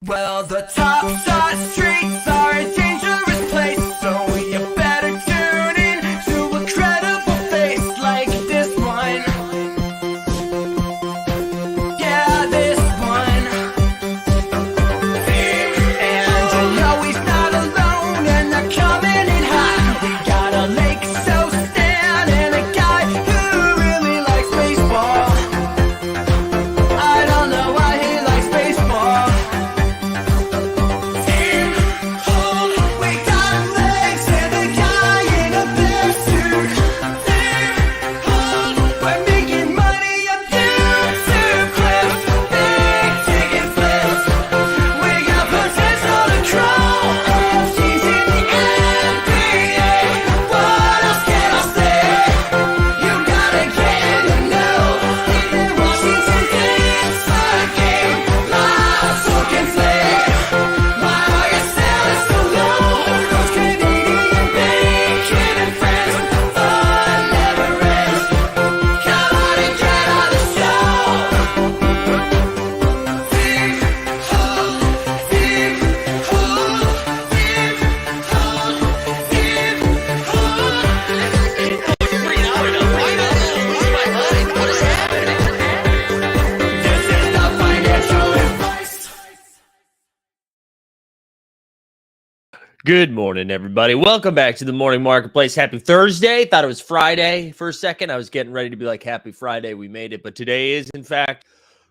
Well, the top side streets are a dangerous place, so you better tune in to a credible face like this one. Yeah, this one. And you know he's not alone, and they're coming in hot. We got a Lake so Stan and a guy who really likes baseball. I don't know why he likes baseball. Good morning, everybody. Welcome back to the Morning Marketplace. Happy Thursday. Thought it was Friday for a second. I was getting ready to be like, happy Friday. We made it. But today is, in fact,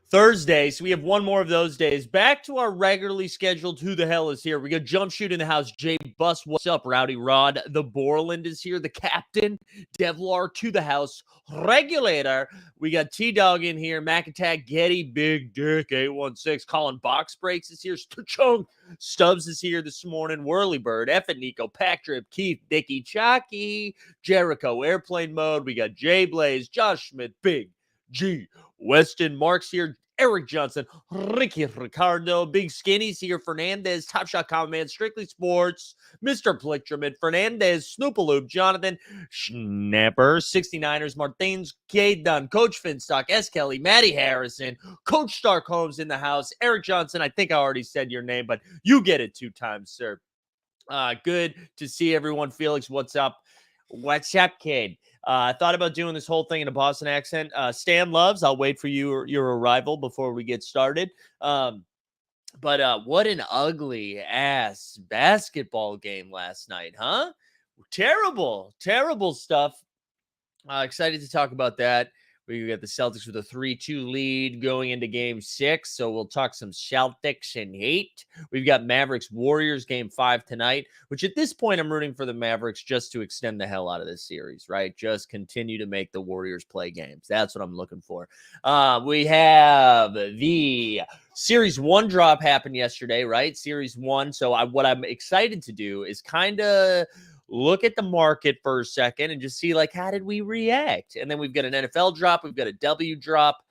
Thursday. So we have one more of those days. Back to our regularly scheduled Who the Hell is Here. We got Jump Shoot in the house. Jay Bus, what's up? Rowdy Rod. The Borland is here. The Captain. Devlar to the house. Regulator. We got T-Dog in here. Mac Attack. Getty. Big Dick. 816. Colin Box Breaks is here. Chunk. Stubbs is here this morning. Whirlybird, F and Nico, Pack Drip, Keith, Dicky, Chalky, Jericho, Airplane Mode. We got Jay Blaze, Josh Schmidt, Big G, Weston, Mark's here, Eric Johnson, Ricky Ricardo, Big Skinny's here, Fernandez, Top Shot Common Man, Strictly Sports, Mr. Plickerman, Fernandez, Snoopaloop, Jonathan, Schnapper, 69ers, Martins, K Dunn, Coach Finstock, S. Kelly, Maddie Harrison, Coach Stark Holmes in the house, Eric Johnson. I think I already said your name, but you get it 2 times, sir. Good to see everyone. Felix, what's up? What's up, kid? I thought about doing this whole thing in a Boston accent. Stan Loves, I'll wait for your arrival before we get started. But what an ugly ass basketball game last night, huh? Terrible stuff. Excited to talk about that. We got the Celtics with a 3-2 lead going into game 6. So we'll talk some Celtics and hate. We've got Mavericks Warriors game 5 tonight, which at this point I'm rooting for the Mavericks just to extend the hell out of this series, right? Just continue to make the Warriors play games. That's what I'm looking for. We have the Series 1 drop happened yesterday, right? Series 1. So what I'm excited to do is kind of look at the market for a second and just see, like, how did we react? And then we've got an NFL drop. We've got a W drop.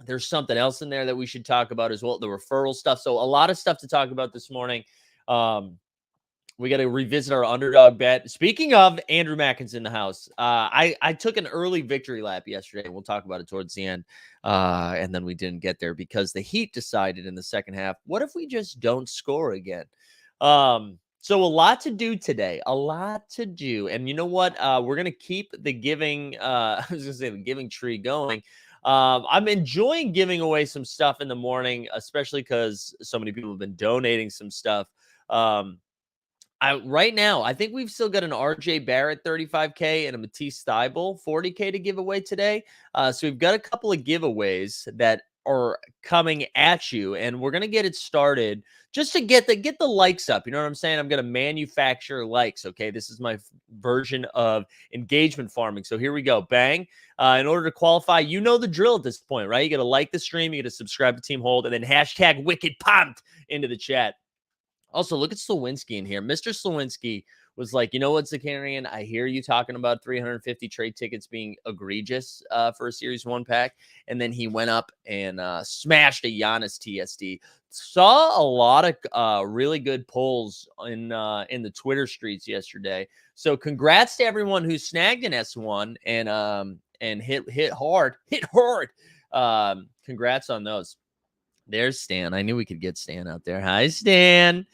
There's something else in there that we should talk about as well, the referral stuff. So a lot of stuff to talk about this morning. We got to revisit our underdog bet. Speaking of, Andrew Mackin's in the house. I took an early victory lap yesterday. We'll talk about it towards the end. And then we didn't get there because the Heat decided in the second half, what if we just don't score again? So a lot to do today, a lot to do. And you know what? We're going to keep the giving, I was going to say the giving tree going. I'm enjoying giving away some stuff in the morning, especially because so many people have been donating some stuff. Right now, I think we've still got an RJ Barrett 35K and a Matisse Thybulle 40K to give away today. So we've got a couple of giveaways that are coming at you, and we're going to get it started just to get the likes up. You know what I'm saying? I'm going to manufacture likes. Okay. This is my version of engagement farming. So here we go. Bang. In order to qualify, you know the drill at this point, right? You got to like the stream. You got to subscribe to Team Hold, and then hashtag Wicked Pumped into the chat. Also, look at Slawinski in here. Mr. Slawinski was like, you know what, Zakarian? I hear you talking about 350 trade tickets being egregious for a Series 1 pack. And then he went up and smashed a Giannis TSD. Saw a lot of really good polls in the Twitter streets yesterday. So congrats to everyone who snagged an S1 and hit hard. Congrats on those. There's Stan. I knew we could get Stan out there. Hi, Stan.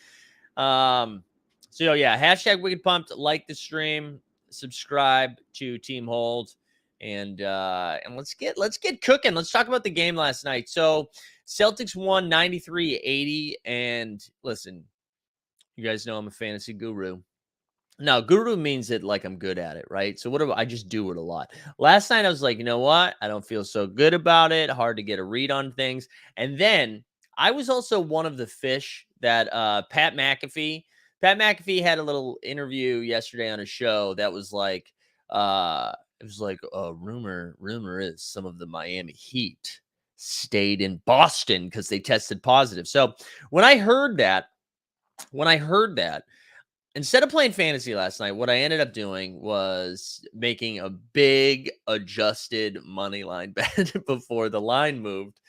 So yeah, hashtag Wicked Pumped. Like the stream, subscribe to Team Hold, and let's get cooking. Let's talk about the game last night. So Celtics won 93-80, and listen, you guys know I'm a fantasy guru. Now, guru means it like I'm good at it, right? So what do I just do it a lot? Last night I was like, you know what? I don't feel so good about it. Hard to get a read on things. And then I was also one of the fish that Pat McAfee had a little interview yesterday on a show that was like it was like rumor is some of the Miami Heat stayed in Boston because they tested positive. So when I heard that, when I heard that, instead of playing fantasy last night, what I ended up doing was making a big adjusted money line bet before the line moved.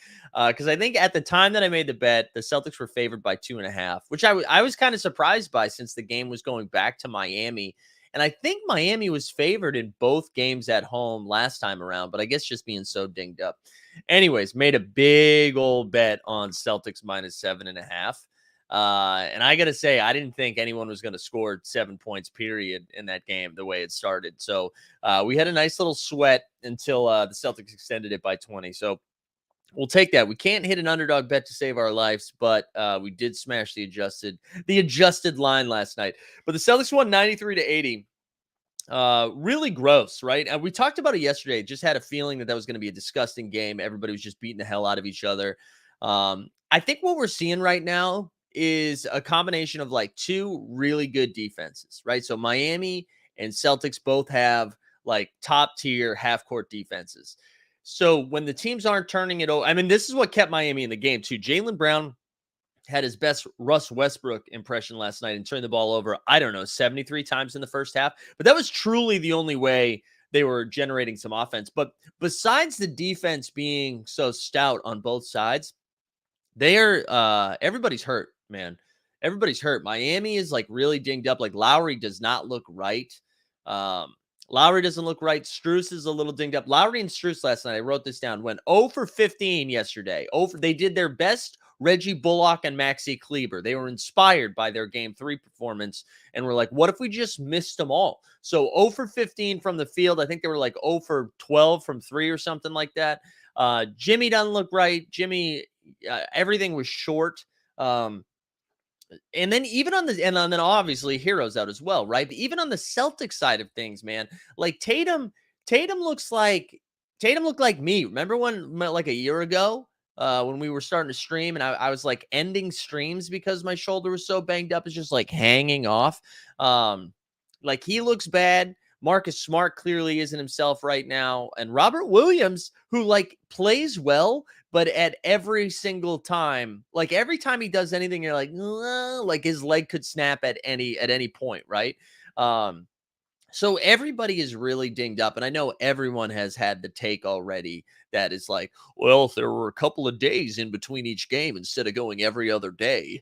Because I think at the time that I made the bet, the Celtics were favored by 2.5, which I was kind of surprised by since the game was going back to Miami. And I think Miami was favored in both games at home last time around, but I guess just being so dinged up. Anyways, made a big old bet on Celtics minus 7.5. And I got to say, I didn't think anyone was going to score 7 points, period, in that game the way it started. So we had a nice little sweat until the Celtics extended it by 20. So we'll take that. We can't hit an underdog bet to save our lives, but we did smash the adjusted line last night. But the Celtics won 93-80. Really gross, right? And we talked about it yesterday. Just had a feeling that was going to be a disgusting game. Everybody was just beating the hell out of each other. I think what we're seeing right now is a combination of like two really good defenses, right? So Miami and Celtics both have like top tier half court defenses. So when the teams aren't turning it over, I mean, this is what kept Miami in the game too. Jaylen Brown had his best Russ Westbrook impression last night and turned the ball over, I don't know, 73 times in the first half. But that was truly the only way they were generating some offense. But besides the defense being so stout on both sides, they are everybody's hurt, man. Everybody's hurt. Miami is like really dinged up. Like Lowry does not look right. Um, Lowry doesn't look right. Strus is a little dinged up. Lowry and Strus last night, I wrote this down, went 0 for 15 yesterday. They did their best Reggie Bullock and Maxi Kleber. They were inspired by their game 3 performance and were like, what if we just missed them all? So 0 for 15 from the field. I think they were like 0 for 12 from 3 or something like that. Jimmy doesn't look right. Jimmy, everything was short. And then even on the and then obviously Hero's out as well, right? But even on the Celtic side of things, man, like Tatum looked like me. Remember when like a year ago, when we were starting to stream and I was like ending streams because my shoulder was so banged up, it's just like hanging off. Like he looks bad. Marcus Smart clearly isn't himself right now. And Robert Williams, who like plays well, but at every single time, like every time he does anything, you're like his leg could snap at any point, right? So everybody is really dinged up. And I know everyone has had the take already that is like, well, if there were a couple of days in between each game instead of going every other day,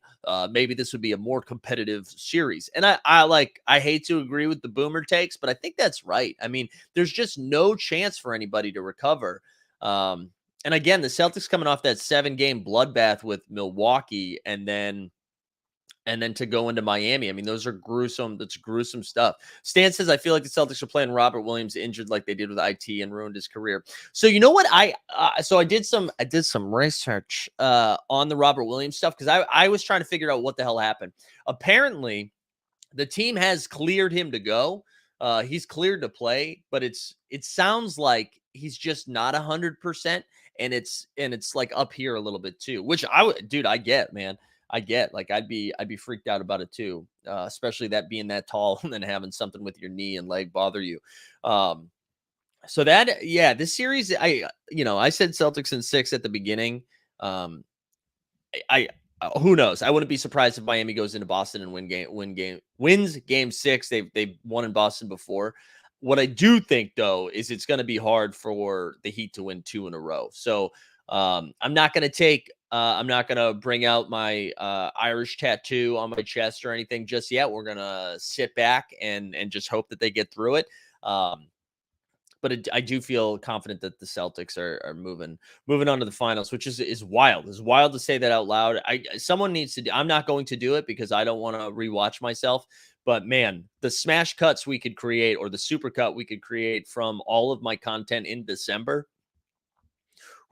maybe this would be a more competitive series. And I hate to agree with the boomer takes, but I think that's right. I mean, there's just no chance for anybody to recover. And again, the Celtics coming off that 7-game bloodbath with Milwaukee and then to go into Miami. I mean, those are gruesome. That's gruesome stuff. Stan says, I feel like the Celtics are playing Robert Williams injured like they did with IT and ruined his career. So you know what? I did some research on the Robert Williams stuff because I was trying to figure out what the hell happened. Apparently, the team has cleared him to go. He's cleared to play, but it sounds like he's just not 100%, and it's like up here a little bit too, which I get, man. I get. Like I'd be freaked out about it too, especially that being that tall and then having something with your knee and leg bother you. So that this series, I said Celtics in 6 at the beginning. I who knows? I wouldn't be surprised if Miami goes into Boston and wins game 6. They've won in Boston before. What I do think though is it's going to be hard for the Heat to win 2 in a row. So I'm not going to bring out my Irish tattoo on my chest or anything just yet. We're going to sit back and just hope that they get through it. But I do feel confident that the Celtics are moving on to the finals, which is wild. It's wild to say that out loud. Someone needs to. I'm not going to do it because I don't want to rewatch myself. But man, the smash cuts we could create, or the super cut we could create from all of my content in December.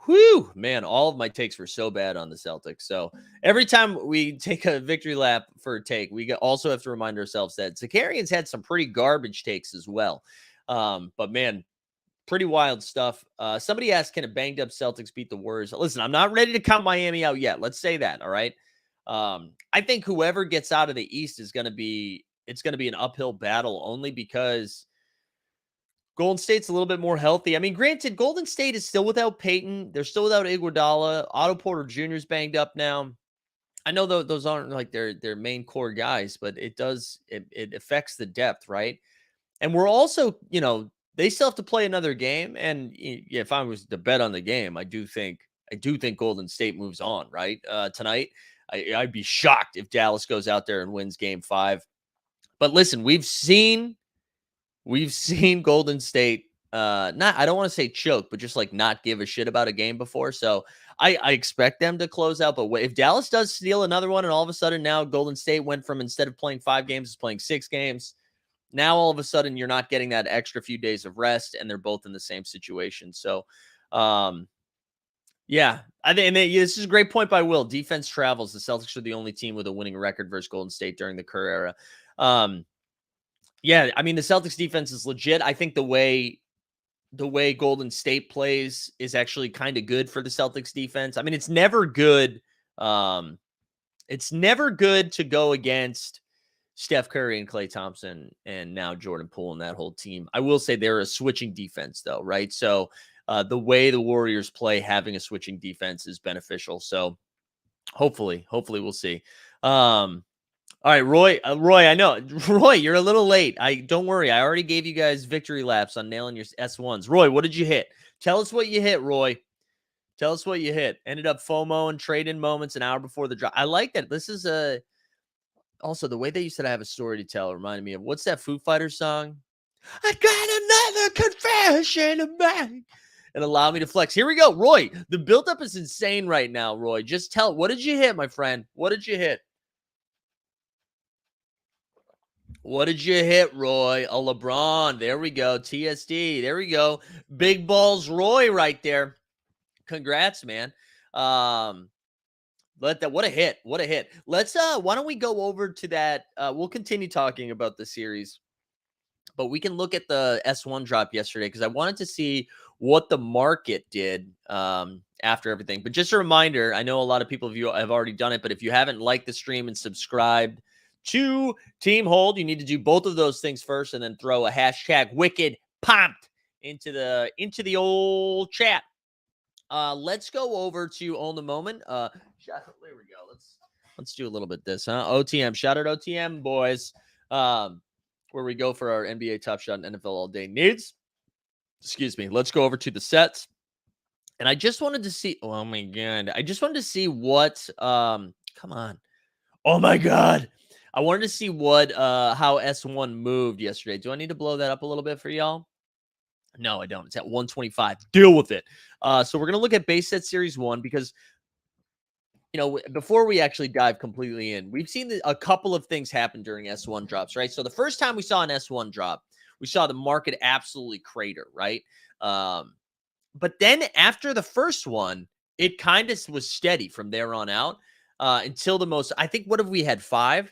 Whew, man, all of my takes were so bad on the Celtics. So every time we take a victory lap for a take, we also have to remind ourselves that Zakarian's had some pretty garbage takes as well. But man, pretty wild stuff. Somebody asked, can a banged up Celtics beat the Warriors? Listen, I'm not ready to count Miami out yet. Let's say that. All right. I think whoever gets out of the East is going to be an uphill battle, only because Golden State's a little bit more healthy. I mean, granted, Golden State is still without Peyton. They're still without Iguodala. Otto Porter Jr. is banged up now. I know those aren't like their main core guys, but it affects the depth, right? And we're also, they still have to play another game. And if I was to bet on the game, I do think Golden State moves on, right? Tonight, I'd be shocked if Dallas goes out there and wins Game 5. But listen, we've seen Golden State I don't want to say choke, but just like not give a shit about a game before. So I expect them to close out. But if Dallas does steal another one, and all of a sudden now Golden State went from, instead of playing 5 games, is playing 6 games. Now all of a sudden you're not getting that extra few days of rest, and they're both in the same situation. So yeah, I think this is a great point by Will. Defense travels. The Celtics are the only team with a winning record versus Golden State during the Kerr era. Yeah, I mean, the Celtics defense is legit. I think the way Golden State plays is actually kind of good for the Celtics defense. I mean, it's never good. It's never good to go against Steph Curry and Klay Thompson and now Jordan Poole and that whole team. I will say they're a switching defense, though, right? So the way the Warriors play, having a switching defense is beneficial. So hopefully we'll see. All right, Roy, I know. Roy, you're a little late. Don't worry. I already gave you guys victory laps on nailing your S1s. Roy, what did you hit? Tell us what you hit, Roy. Tell us what you hit. Ended up FOMO and trade-in moments an hour before the drop. I like that. This is also the way that you said I have a story to tell reminded me of, what's that Foo Fighters song? I got another confession to make. And allow me to flex. Here we go, Roy. The buildup is insane right now, Roy. Just tell, what did you hit, my friend? What did you hit? What did you hit, Roy? A LeBron. There we go. TSD. There we go. Big balls, Roy, right there. Congrats, man. What a hit. What a hit. Let's why don't we go over to that? We'll continue talking about the series, but we can look at the S1 drop yesterday, because I wanted to see what the market did after everything. But just a reminder, I know a lot of people of you have already done it, but if you haven't liked the stream and subscribed to Team Hold, you need to do both of those things first, and then throw a hashtag wicked pumped into the old chat. Let's go over to Own the Moment. There we go. Let's do a little bit of this, huh? OTM. Shout out OTM, boys. Where we go for our NBA Top Shot and NFL All Day needs. Excuse me. Let's go over to the sets. And I just wanted to see, oh my God. I just wanted to see what, come on. Oh my God. I wanted to see what, how S1 moved yesterday. Do I need to blow that up a little bit for y'all? No, I don't. It's at 125. Deal with it. So we're going to look at base set series 1, because, before we actually dive completely in, we've seen a couple of things happen during S1 drops, right? So the first time we saw an S1 drop, we saw the market absolutely crater, right? But then after the first one, it kind of was steady from there on out until I think, what have we had? 5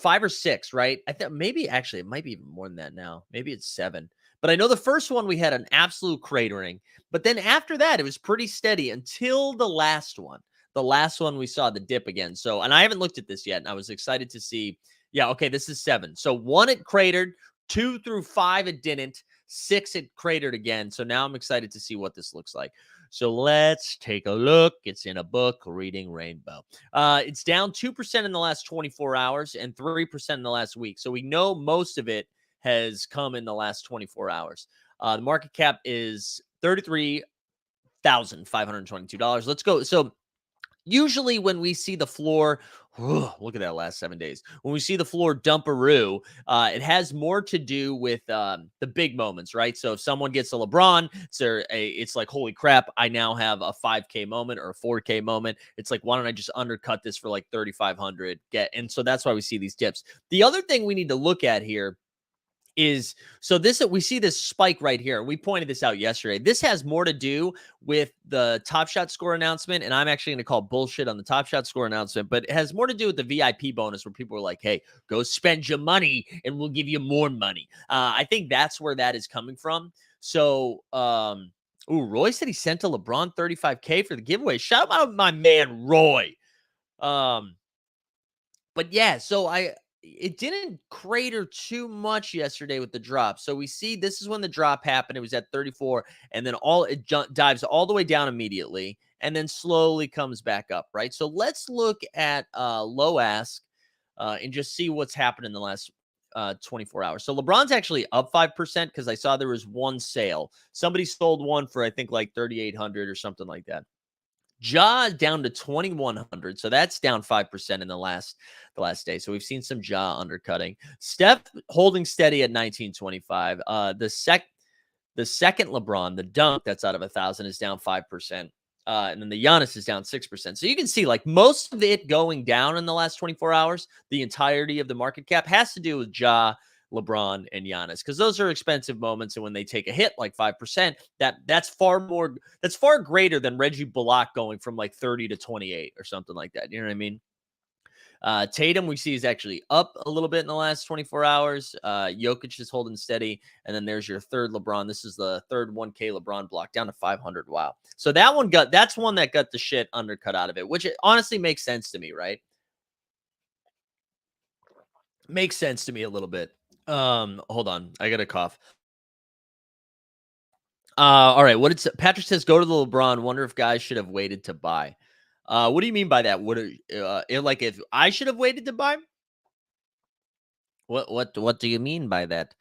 or 6, right? I think maybe actually it might be even more than that now. Maybe it's 7. But I know the first one we had an absolute cratering. But then after that, it was pretty steady until the last one. The last one we saw the dip again. So, and I haven't looked at this yet, and I was excited to see. Yeah, okay, this is 7. So 1, it cratered. 2 through 5, it didn't. 6, it cratered again. So now I'm excited to see what this looks like. So let's take a look. It's in a book, Reading Rainbow. It's down 2% in the last 24 hours and 3% in the last week. So we know most of it has come in the last 24 hours. The market cap is $33,522. Let's go. So usually when we see the floor, Look at that last 7 days. When we see the floor dumperoo, it has more to do with the big moments, right? So if someone gets a LeBron, it's like, holy crap, I now have a 5K moment or a 4K moment. It's like, why don't I just undercut this for like 3,500? And so that's why we see these dips. The other thing we need to look at here is, so this, we see this spike right here. We pointed this out yesterday. This has more to do with the Top Shot score announcement, and I'm actually going to call bullshit on the Top Shot score announcement, but it has more to do with the VIP bonus, where people are like, hey, go spend your money and we'll give you more money. I think that's where that is coming from. So Roy said he sent to LeBron 35K for the giveaway. Shout out my man Roy. But yeah, so it didn't crater too much yesterday with the drop. So we see this is when the drop happened. It was at 34, and then dives all the way down immediately, and then slowly comes back up, right? So let's look at low ask and just see what's happened in the last 24 hours. So LeBron's actually up 5% because I saw there was one sale. Somebody sold one for, I think, like 3,800 or something like that. Ja down to 2,100, so that's down 5% in the last day. So we've seen some Ja undercutting. Steph holding steady at 1925. The second LeBron, the dunk that's out of 1,000, is down 5%. And then the Giannis is down 6%. So you can see, like, most of it going down in the last 24 hours, the entirety of the market cap has to do with Ja, LeBron, and Giannis, because those are expensive moments. And when they take a hit like 5%, that's far greater than Reggie Bullock going from like 30 to 28 or something like that. You know what I mean? Tatum, we see, is actually up a little bit in the last 24 hours. Jokic is holding steady. And then there's your third LeBron. This is the third 1K LeBron block, down to 500. Wow. So that's one that got the shit undercut out of it, which it honestly makes sense to me, right? Makes sense to me a little bit. Hold on. I got a cough. All right. Patrick says, go to the LeBron. Wonder if guys should have waited to buy. What do you mean by that? Like, if I should have waited to buy? What do you mean by that?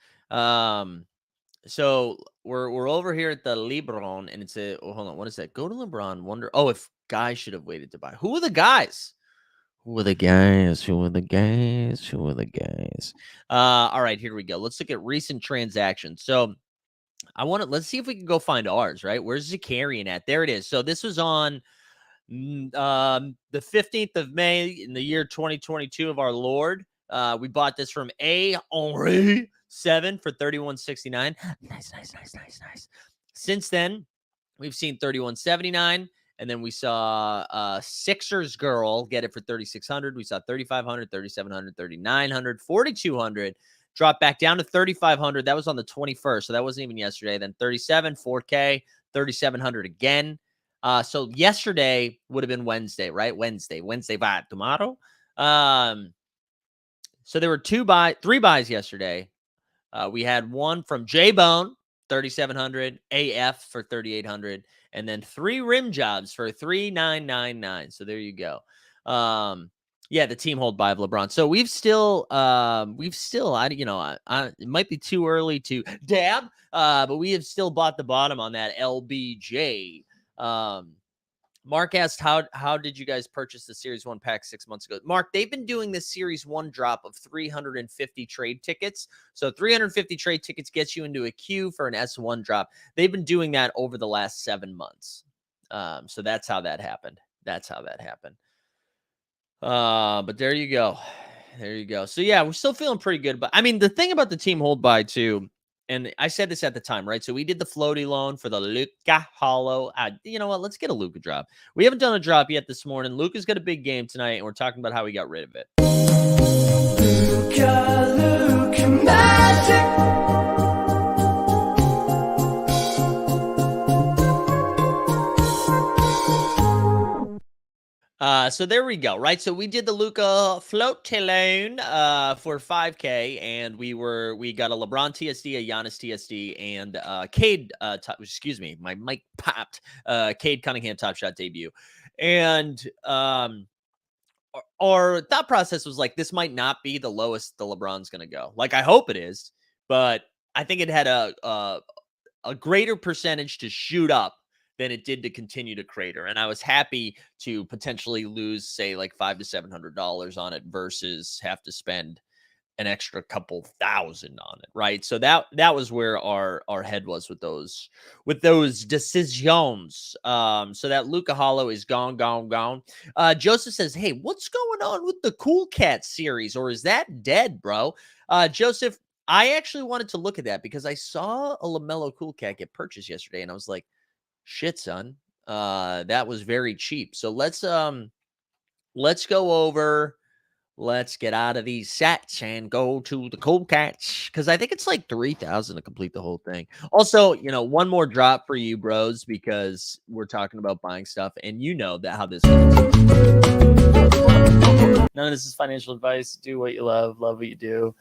So we're over here at the LeBron, and it's hold on. What is that? Go to LeBron. Wonder. Oh, if guys should have waited to buy. Who are the guys? Who are the guys? Who are the guys? Who are the guys? All right, here we go. Let's look at recent transactions. So let's see if we can go find ours, right? Where's Zakarian at? There it is. So this was on the 15th of May in the year 2022 of our Lord. We bought this from A. Henri 7 for 31.69. Nice. Since then, we've seen 31.79. And then we saw Sixers Girl get it for 3,600. We saw 3,500, 3,700, 3,900, 4,200. Drop back down to 3,500. That was on the 21st, so that wasn't even yesterday. Then 37, 4K, 3,700 again. So yesterday would have been Wednesday, right? Wednesday, bye, tomorrow. So there were three buys yesterday. We had one from J-Bone, 3,700, AF for 3,800, and then 3 rim jobs for 3,999. So there you go. Yeah, the team hold buy of LeBron. So we've still, it might be too early to dab, but we have still bought the bottom on that LBJ. Mark asked, how did you guys purchase the Series 1 pack 6 months ago? Mark, they've been doing this Series 1 drop of 350 trade tickets. So 350 trade tickets gets you into a queue for an S1 drop. They've been doing that over the last 7 months. So that's how that happened. But there you go. So yeah, we're still feeling pretty good. But I mean, the thing about the team hold by too, and I said this at the time, right? So we did the floaty loan for the Luka Hollow. You know what? Let's get a Luka drop. We haven't done a drop yet this morning. Luka's got a big game tonight, and we're talking about how we got rid of it. Luka magic. So there we go, right? So we did the Luka float loan for 5K, and we got a LeBron TSD, a Giannis TSD, and Cade. Excuse me, my mic popped. Cade Cunningham Top Shot debut, and our thought process was like, this might not be the lowest the LeBron's going to go. Like, I hope it is, but I think it had a greater percentage to shoot up than it did to continue to crater. And I was happy to potentially lose, say, like $500 to $700 on it versus have to spend an extra couple thousand on it, right? So that was where our head was with those decisions. So that Luca Hollow is gone. Joseph says, "Hey, what's going on with the Cool Cat series, or is that dead, bro?" Joseph, I actually wanted to look at that because I saw a LaMelo Cool Cat get purchased yesterday, and I was like, "Shit, son, that was very cheap." So let's go over. Let's get out of these sets and go to the Cold Cats because I think it's like 3,000 to complete the whole thing. Also, one more drop for you, bros, because we're talking about buying stuff, and you know that how this goes. None of this is financial advice. Do what you love what you do,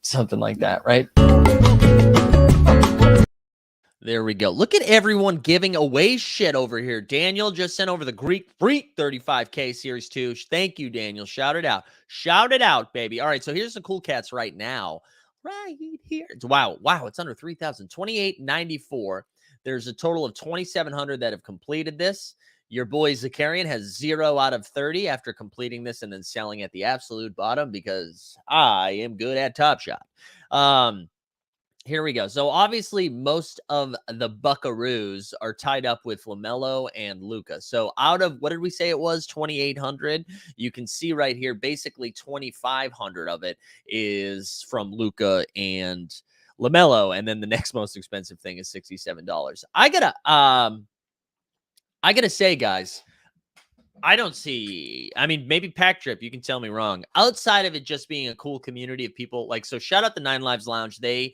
something like that, right? There we go. Look at everyone giving away shit over here. Daniel just sent over the Greek Freak 35K Series 2. Thank you, Daniel. Shout it out. Shout it out, baby. All right, so here's the Cool Cats right now. Right here. Wow, it's under 3,000. 2894. There's a total of 2,700 that have completed this. Your boy Zakarian has 0 out of 30 after completing this and then selling at the absolute bottom because I am good at Top Shot. Here we go. So obviously most of the Buckaroos are tied up with LaMelo and Luca. So out of, what did we say it was, 2,800? You can see right here, basically 2,500 of it is from Luca and LaMelo. And then the next most expensive thing is $67. I gotta say, guys, I don't see, I mean, maybe Pack Trip, you can tell me wrong. Outside of it just being a cool community of people, like, so shout out the Nine Lives Lounge. They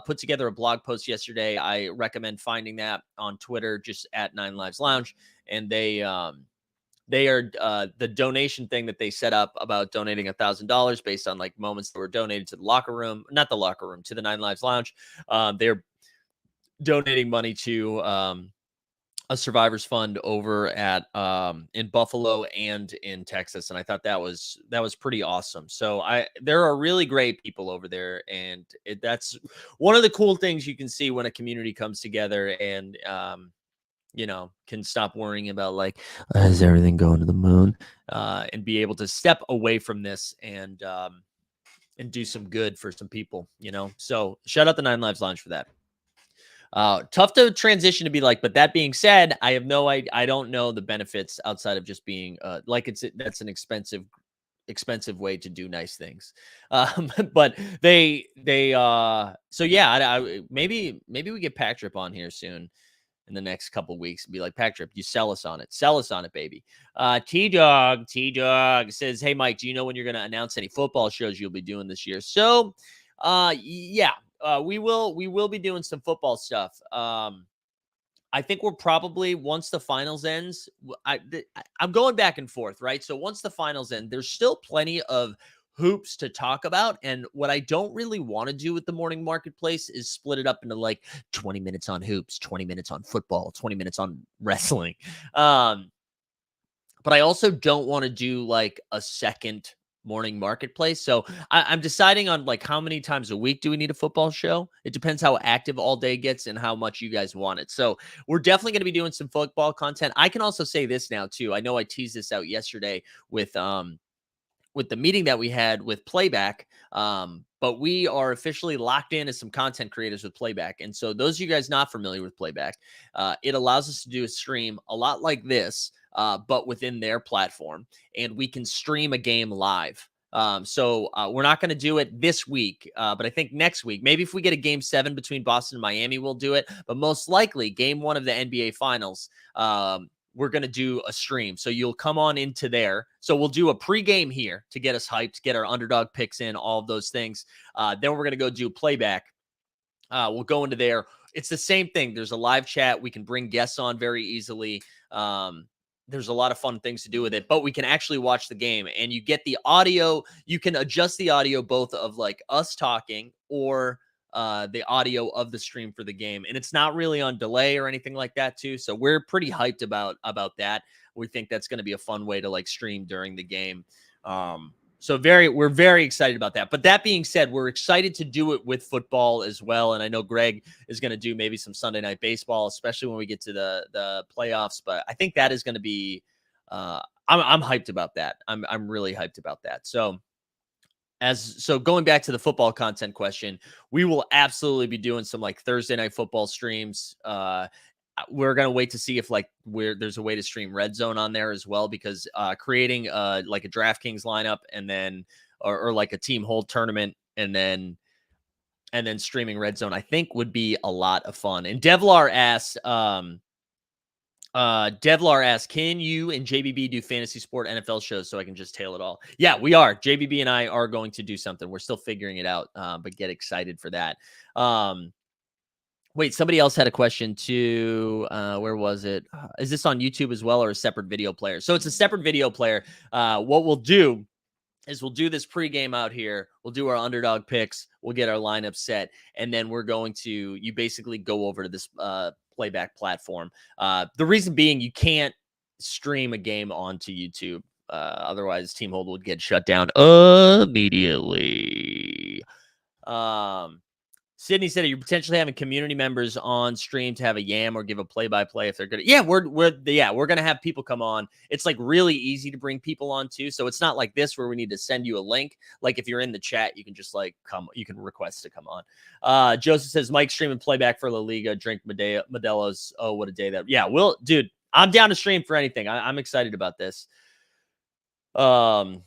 put together a blog post yesterday. I recommend finding that on Twitter, just at Nine Lives Lounge. And they are the donation thing that they set up about donating $1,000 based on like moments that were donated to the locker room, not the locker room, to the Nine Lives Lounge. They're donating money to, a survivors fund over at in Buffalo and in Texas, and I thought that was pretty awesome. So there are really great people over there, and that's one of the cool things you can see when a community comes together and can stop worrying about like, is everything going to the moon, and be able to step away from this and do some good for some people. So shout out the Nine Lives Lounge for that. Tough to transition to be like, but that being said, I have no idea. I don't know the benefits outside of just being like that's an expensive way to do nice things. But so yeah, maybe we get Pack Trip on here soon in the next couple weeks and be like, Pack Trip, you sell us on it, baby. T-Dog says, hey, Mike, do you know when you're going to announce any football shows you'll be doing this year? So, yeah. We will be doing some football stuff. I think we're probably, once the finals ends, I'm going back and forth, right? So once the finals end, there's still plenty of hoops to talk about. And what I don't really want to do with the morning marketplace is split it up into like 20 minutes on hoops, 20 minutes on football, 20 minutes on wrestling. But I also don't want to do like a second morning marketplace. So I'm deciding on like how many times a week do we need a football show? It depends how active all day gets and how much you guys want it. So we're definitely going to be doing some football content. I can also say this now too. I know I teased this out yesterday with the meeting that we had with Playback. But we are officially locked in as some content creators with Playback. And so those of you guys not familiar with Playback, it allows us to do a stream a lot like this, but within their platform. And we can stream a game live. So we're not going to do it this week, but I think next week, maybe if we get a game 7 between Boston and Miami, we'll do it. But most likely game 1 of the NBA Finals, we're going to do a stream. So you'll come on into there. So we'll do a pregame here to get us hyped, get our underdog picks in, all of those things. Then we're going to go do Playback. We'll go into there. It's the same thing. There's a live chat. We can bring guests on very easily. There's a lot of fun things to do with it, but we can actually watch the game and you get the audio. You can adjust the audio both of like us talking or the audio of the stream for the game. And it's not really on delay or anything like that too. So we're pretty hyped about that. We think that's going to be a fun way to like stream during the game. So we're very excited about that. But that being said, we're excited to do it with football as well. And I know Greg is going to do maybe some Sunday night baseball, especially when we get to the playoffs. But I think that is going to be I'm hyped about that. I'm really hyped about that. So going back to the football content question, we will absolutely be doing some like Thursday night football streams. We're gonna wait to see if like there's a way to stream Red Zone on there as well, because creating like a DraftKings lineup and then or like a team hold tournament and then streaming Red Zone, I think would be a lot of fun. And Devlar asks, can you and JBB do fantasy sport NFL shows so I can just tail it all? Yeah, we are. JBB and I are going to do something. We're still figuring it out, but get excited for that. Wait, somebody else had a question too. Where was it? Is this on YouTube as well or a separate video player? So it's a separate video player. What we'll do is we'll do this pregame out here. We'll do our underdog picks. We'll get our lineup set. And then we're going to, you basically go over to this playback platform. The reason being you can't stream a game onto YouTube. Otherwise, Team Hold would get shut down immediately. Sydney said, are you potentially having community members on stream to have a yam or give a play-by-play if they're good? Yeah, we're going to have people come on. It's like really easy to bring people on too. So it's not like this where we need to send you a link. Like if you're in the chat, you can just like you can request to come on. Joseph says, Mike streaming playback for La Liga, drink Modelo's. Oh, what a day that. Yeah, dude, I'm down to stream for anything. I'm excited about this. All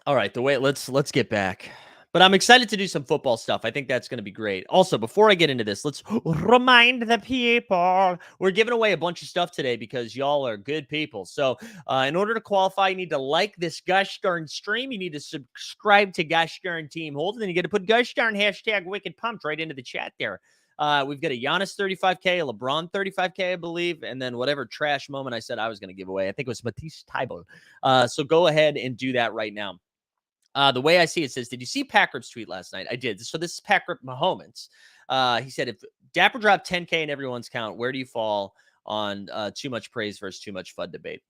right, let's get back. But I'm excited to do some football stuff. I think that's going to be great. Also, before I get into this, let's remind the people we're giving away a bunch of stuff today because y'all are good people. So in order to qualify, you need to like this gosh darn stream. You need to subscribe to gosh darn Team Hold. And then you get to put gosh darn hashtag Wicked Pumped right into the chat there. We've got a Giannis 35K, a LeBron 35K, I believe, and then whatever trash moment I said I was going to give away. I think it was Matisse Thybulle. So go ahead and do that right now. The way I see it says, did you see Packrip's tweet last night? I did. So this is Packrip Mahomes. He said, if Dapper dropped 10K in everyone's count, where do you fall on too much praise versus too much FUD debate?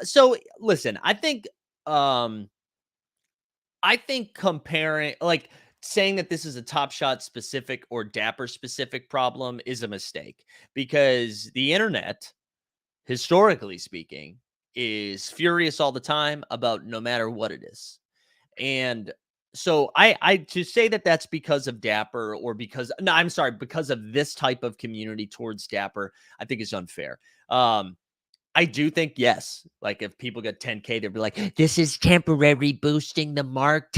So listen, I think comparing, like saying that this is a Top Shot specific or Dapper specific problem is a mistake, because the internet, historically speaking, is furious all the time about no matter what it is. And so I to say that that's because of Dapper or because of this type of community towards Dapper, I think is unfair. I do think, yes, like if people get 10K, they'll be like, this is temporarily boosting the market.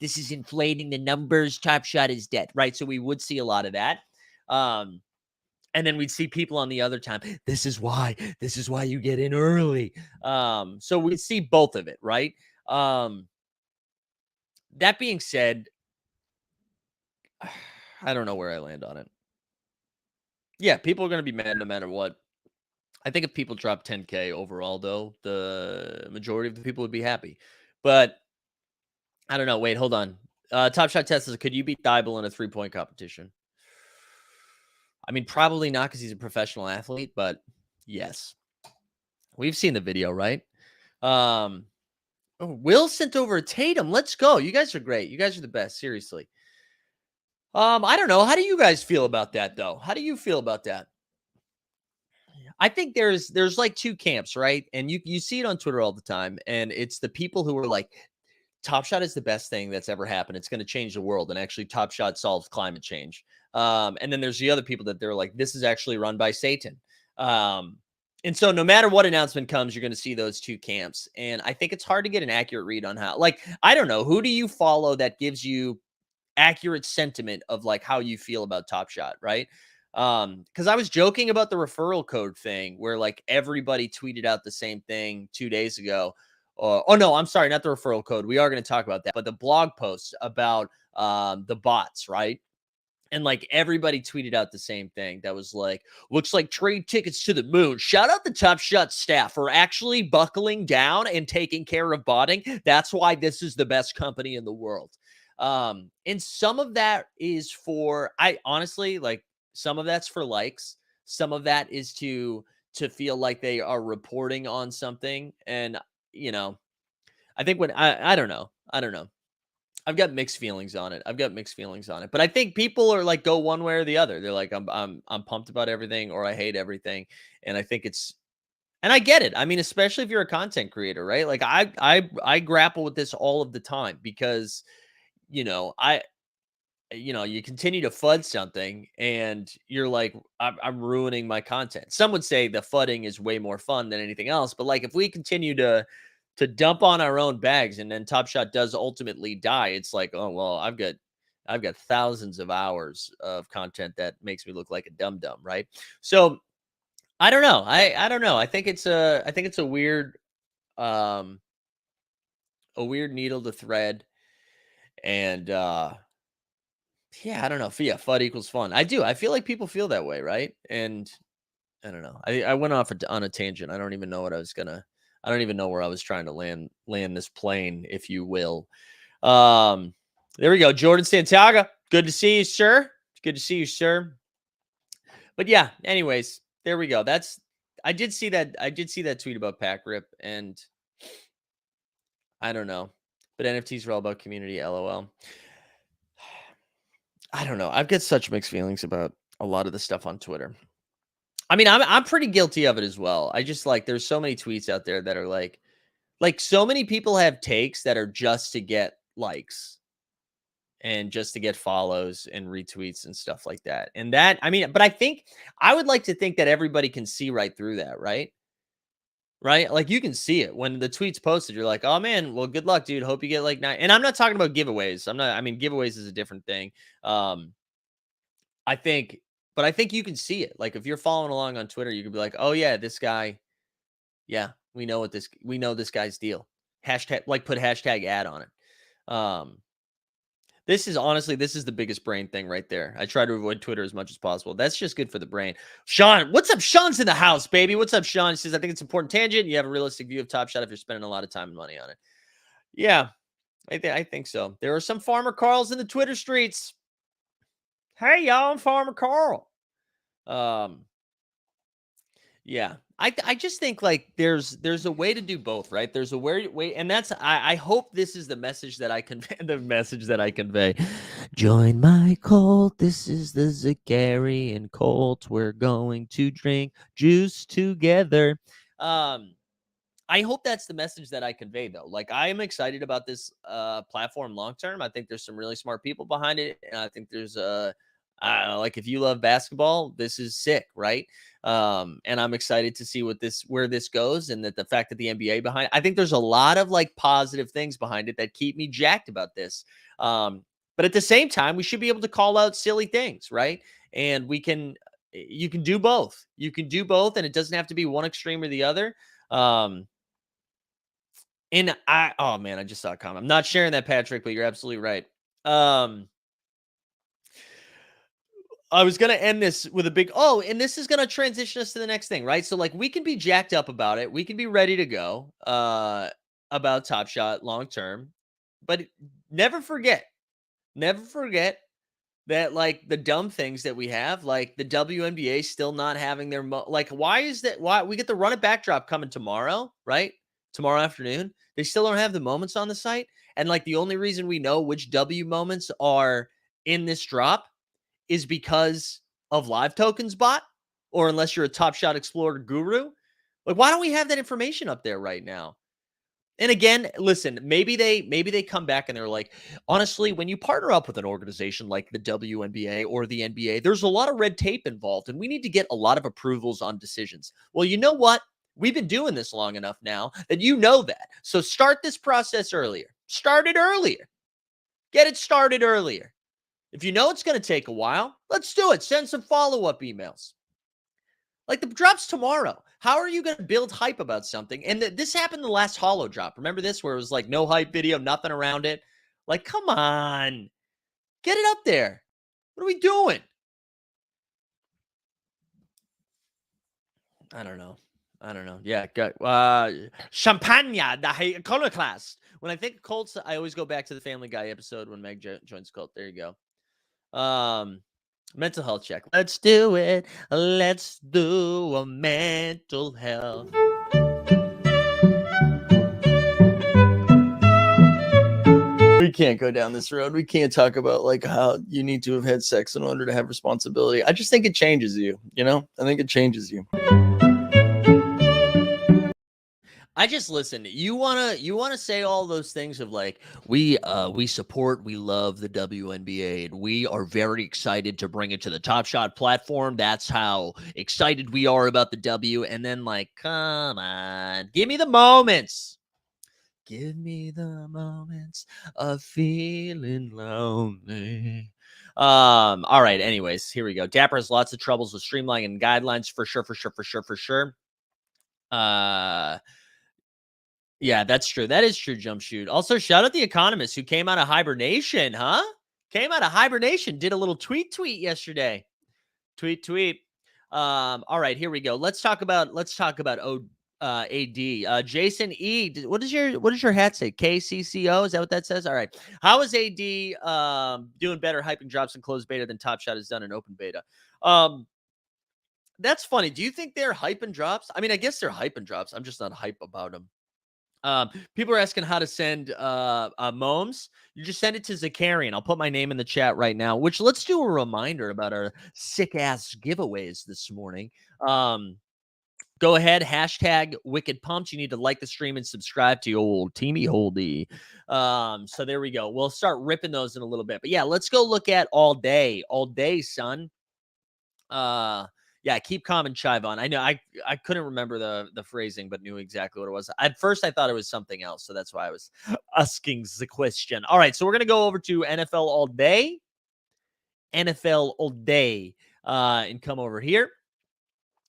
This is inflating the numbers. Top Shot is dead, right? So we would see a lot of that. And then we'd see people on the other time. This is why you get in early. So we see both of it, right? That being said, I don't know where I land on it. Yeah, people are going to be mad no matter what. I think if people drop 10K overall, though, the majority of the people would be happy. But I don't know. Wait, hold on. Top Shot Test says, could you beat Thybulle in a 3-point competition? I mean, probably not because he's a professional athlete, but yes. We've seen the video, right? Will sent over a Tatum. Let's go. You guys are great. You guys are the best. Seriously. I don't know. How do you guys feel about that, though? How do you feel about that? I think there's like two camps, right? And you see it on Twitter all the time. And it's the people who are like, Top Shot is the best thing that's ever happened. It's going to change the world. And actually, Top Shot solves climate change. And then there's the other people that they're like, this is actually run by Satan. And so no matter what announcement comes, you're going to see those two camps. And I think it's hard to get an accurate read on how, like, I don't know, who do you follow that gives you accurate sentiment of like how you feel about Top Shot, right? Because I was joking about the referral code thing where like everybody tweeted out the same thing 2 days ago. Oh no, I'm sorry, not the referral code. We are going to talk about that, but the blog posts about the bots, right? And like everybody tweeted out the same thing that was like, looks like trade tickets to the moon. Shout out the Top Shot staff for actually buckling down and taking care of botting. That's why this is the best company in the world. And some of that is for, I honestly, like, some of that's for likes. Some of that is to feel like they are reporting on something. And, you know, I think when I don't know. I don't know. I've got mixed feelings on it. But I think people are like go one way or the other. They're like, I'm pumped about everything or I hate everything. And I think it's and I get it. I mean, especially if you're a content creator, right? Like I grapple with this all of the time because, you know, you continue to FUD something and you're like, I'm ruining my content. Some would say the FUDding is way more fun than anything else. But like if we continue to dump on our own bags and then Top Shot does ultimately die, it's like, oh well, I've got thousands of hours of content that makes me look like a dum dum, right? So I don't know. I don't know. I think it's um a weird needle to thread. And yeah, I don't know. Yeah, FUD equals fun. I do. I feel like people feel that way, right? And I don't know. I went off on a tangent. I don't even know what I was gonna. I don't even know where I was trying to land this plane, if you will. Um, there we go. Jordan Santiago. Good to see you, sir. Good to see you, sir. But yeah. Anyways, there we go. I did see that. I did see that tweet about Pack Rip, and I don't know. But NFTs are all about community. LOL. I don't know. I've got such mixed feelings about a lot of the stuff on Twitter. I mean, I'm pretty guilty of it as well. I just like there's so many tweets out there that are like so many people have takes that are just to get likes and just to get follows and retweets and stuff like that. And that I mean, but I think I would like to think that everybody can see right through that, right? Right? Like you can see it when the tweet's posted. You're like, oh man, well, good luck, dude. Hope you get like nine. And I'm not talking about giveaways. I mean, giveaways is a different thing. Um, I think, but I think you can see it. Like if you're following along on Twitter, you can be like, oh yeah, this guy, yeah, we know this guy's deal. Hashtag like put hashtag ad on it. This is the biggest brain thing right there. I try to avoid Twitter as much as possible. That's just good for the brain. Sean, what's up? Sean's in the house, baby. What's up, Sean? He says, I think it's important tangent. You have a realistic view of Top Shot if you're spending a lot of time and money on it. Yeah, I think so. There are some Farmer Carls in the Twitter streets. Hey, y'all, I'm Farmer Carl. Yeah. I just think like there's a way to do both, right? There's a way, and that's I hope this is the message that I convey. The message that I convey. Join my cult. This is the Zakarian cult. We're going to drink juice together. I hope that's the message that I convey, though. Like, I am excited about this platform long term. I think there's some really smart people behind it, and I think there's like if you love basketball, this is sick, right? And I'm excited to see where this goes, and that the fact that the NBA behind. I think there's a lot of like positive things behind it that keep me jacked about this. But at the same time, we should be able to call out silly things, right? And you can do both. You can do both, and it doesn't have to be one extreme or the other. And oh man, I just saw a comment. I'm not sharing that, Patrick, but you're absolutely right. I was gonna end this with a big and this is gonna transition us to the next thing, right? So like we can be jacked up about it, we can be ready to go about Top Shot long term, but never forget that like the dumb things that we have, like the WNBA still not having their like why is that why we get the run it backdrop coming tomorrow, right? Tomorrow afternoon. They still don't have the moments on the site. And like the only reason we know which W moments are in this drop is because of Live Tokens bot, or unless you're a Top Shot Explorer guru. Like, why don't we have that information up there right now? And again, listen, maybe they come back and they're like, honestly, when you partner up with an organization like the WNBA or the NBA, there's a lot of red tape involved, and we need to get a lot of approvals on decisions. Well, you know what? We've been doing this long enough now that you know that. So start this process earlier. Start it earlier. Get it started earlier. If you know it's going to take a while, let's do it. Send some follow-up emails. Like the drop's tomorrow. How are you going to build hype about something? And this happened the last Holo drop. Remember this, where it was like no hype video, nothing around it? Like, come on. Get it up there. What are we doing? I don't know. Yeah. Champagne, the iconoclast. When I think Colts, I always go back to the Family Guy episode when Meg joins Colt. There you go. Mental health check. Let's do it. Let's do a mental health. can't go down this road. We can't talk about like how you need to have had sex in order to have responsibility. I just think it changes you, you know? I think it changes you. I just listen. You wanna say all those things of like we support, we love the WNBA, and we are very excited to bring it to the Top Shot platform. That's how excited we are about the W. And then like, come on, give me the moments. Give me the moments of feeling lonely. All right. Anyways, here we go. Dapper has lots of troubles with streamlining guidelines for sure. Yeah, that's true. That is true, Jump Shoot. Also, shout out the Economist who came out of hibernation, huh? Came out of hibernation, did a little tweet yesterday. Tweet. All right, here we go. Let's talk about AD. Jason E. What does your hat say? KCCO? Is that what that says? All right. How is AD doing better hyping drops in closed beta than Top Shot has done in open beta? That's funny. Do you think they're hyping drops? I mean, I guess they're hyping drops. I'm just not hype about them. People are asking how to send Momes. You just send it to Zakarian. I'll put my name in the chat right now, which let's do a reminder about our sick ass giveaways this morning. Go ahead, hashtag Wicked Pumped. You need to like the stream and subscribe to old Teamy Holdy. So there we go. We'll start ripping those in a little bit. But yeah, let's go look at all day, son. Yeah, keep calm and chive on. I know I couldn't remember the phrasing, but knew exactly what it was. At first, I thought it was something else, so that's why I was asking the question. All right, so we're gonna go over to NFL all day, and come over here.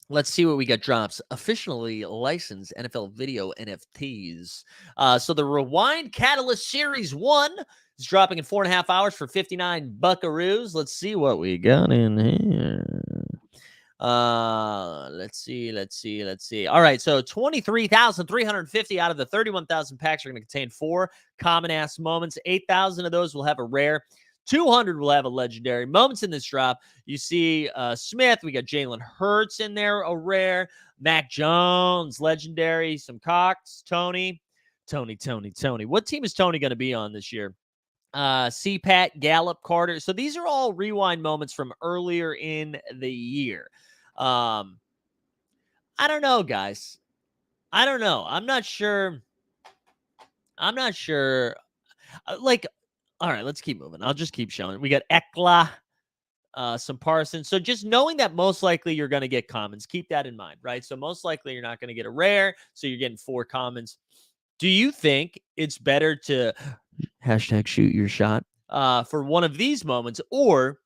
Let's see what we got drops. Officially licensed NFL video NFTs. So the Rewind Catalyst Series 1 is dropping in 4.5 hours for 59 buckaroos. Let's see what we got in here. Let's see. All right, so 23,350 out of the 31,000 packs are going to contain 4 common ass moments. 8,000 of those will have a rare. 200 will have a legendary. Moments in this drop. You see Smith. We got Jalen Hurts in there, a rare. Mac Jones, legendary. Some Cox. Tony. What team is Tony going to be on this year? CPAT, Gallup, Carter. So these are all rewind moments from earlier in the year. I don't know, guys. I don't know. I'm not sure. Like, all right, let's keep moving. I'll just keep showing. We got Ekla, some Parsons. So just knowing that most likely you're going to get commons, keep that in mind, right? So most likely you're not going to get a rare. So you're getting 4 commons. Do you think it's better to hashtag shoot your shot for one of these moments, or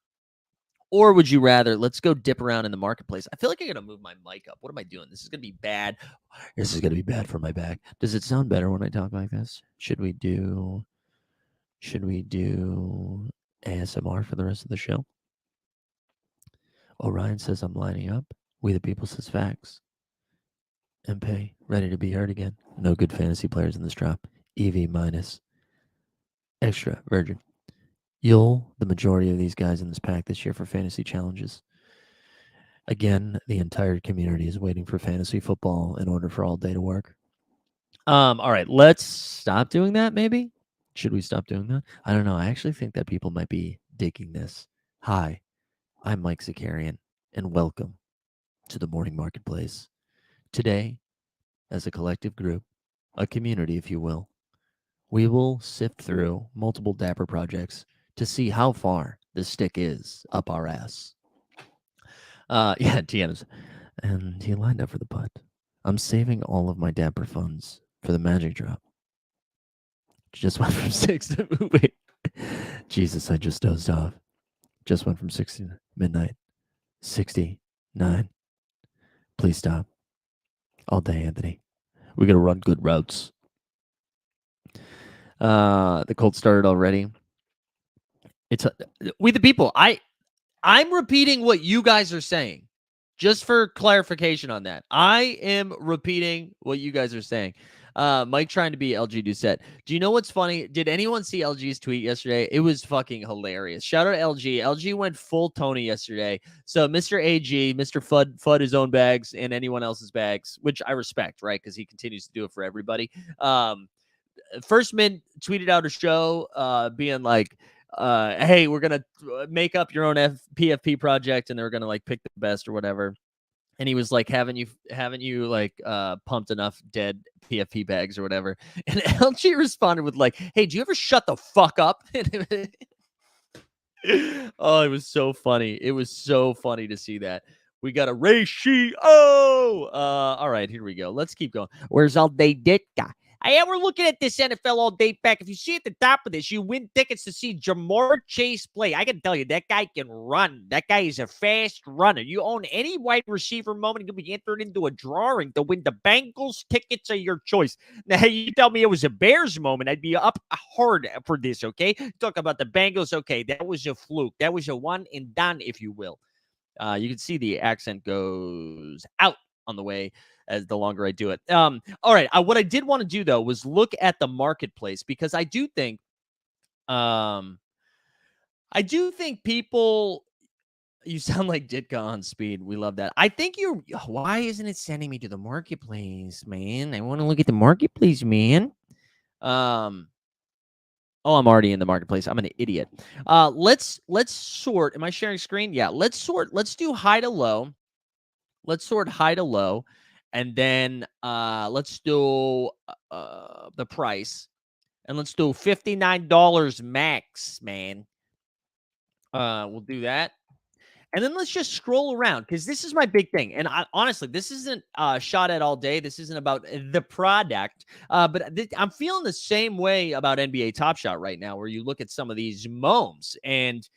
would you rather, let's go dip around in the marketplace? I feel like I got to move my mic up. What am I doing? This is going to be bad. This is going to be bad for my back. Does it sound better when I talk like this? Should we do ASMR for the rest of the show? Orion says I'm lining up. We the People says facts. MP, ready to be heard again. No good fantasy players in this drop. EV minus. Extra virgin. You'll the majority of these guys in this pack this year for fantasy challenges. Again, the entire community is waiting for fantasy football in order for all day to work. All right, let's stop doing that, maybe? Should we stop doing that? I don't know. I actually think that people might be digging this. Hi, I'm Mike Zakarian, and welcome to the Morning Marketplace. Today, as a collective group, a community, if you will, we will sift through multiple Dapper projects to see how far the stick is up our ass. Yeah, TMs. And he lined up for the putt. I'm saving all of my Dapper funds for the magic drop. Just went from 6 to wait. Jesus, I just dozed off. Just went from 6 to midnight. 69. Please stop. All day, Anthony. We got to run good routes. The cold started already. It's We the People. I'm repeating what you guys are saying. Just for clarification on that. I am repeating what you guys are saying. Mike trying to be LG Doucette. Do you know what's funny? Did anyone see LG's tweet yesterday? It was fucking hilarious. Shout out to LG. LG went full Tony yesterday. So Mr. AG, Mr. Fud his own bags and anyone else's bags, which I respect, right? Because he continues to do it for everybody. First Mint tweeted out a show being like, hey, we're going to make up your own PFP project, and they're going to like pick the best or whatever. And he was like, haven't you like pumped enough dead PFP bags or whatever? And LG responded with like, hey, do you ever shut the fuck up? Oh, it was so funny. It was so funny to see that. We got a ratio. All right, here we go. Let's keep going. Where's all day Ditka? Hey, we're looking at this NFL all day back. If you see at the top of this, you win tickets to see Jamar Chase play. I can tell you, that guy can run. That guy is a fast runner. You own any wide receiver moment, you'll be entered into a drawing to win the Bengals tickets of your choice. Now, you tell me it was a Bears moment, I'd be up hard for this, okay? Talk about the Bengals, okay, that was a fluke. That was a one and done, if you will. You can see the accent goes out on the way as the longer I do it. All right. What I did want to do though was look at the marketplace, because I do think people. You sound like Ditka on speed. We love that. I think you're. Why isn't it sending me to the marketplace, man? I want to look at the marketplace, man. Oh, I'm already in the marketplace. I'm an idiot. Let's sort. Am I sharing screen? Yeah. Let's sort. Let's do high to low. Let's sort high to low, and then let's do the price, and let's do $59 max, man. We'll do that. And then let's just scroll around, because this is my big thing. And honestly, this isn't shot at all day. This isn't about the product. But I'm feeling the same way about NBA Top Shot right now, where you look at some of these moms, and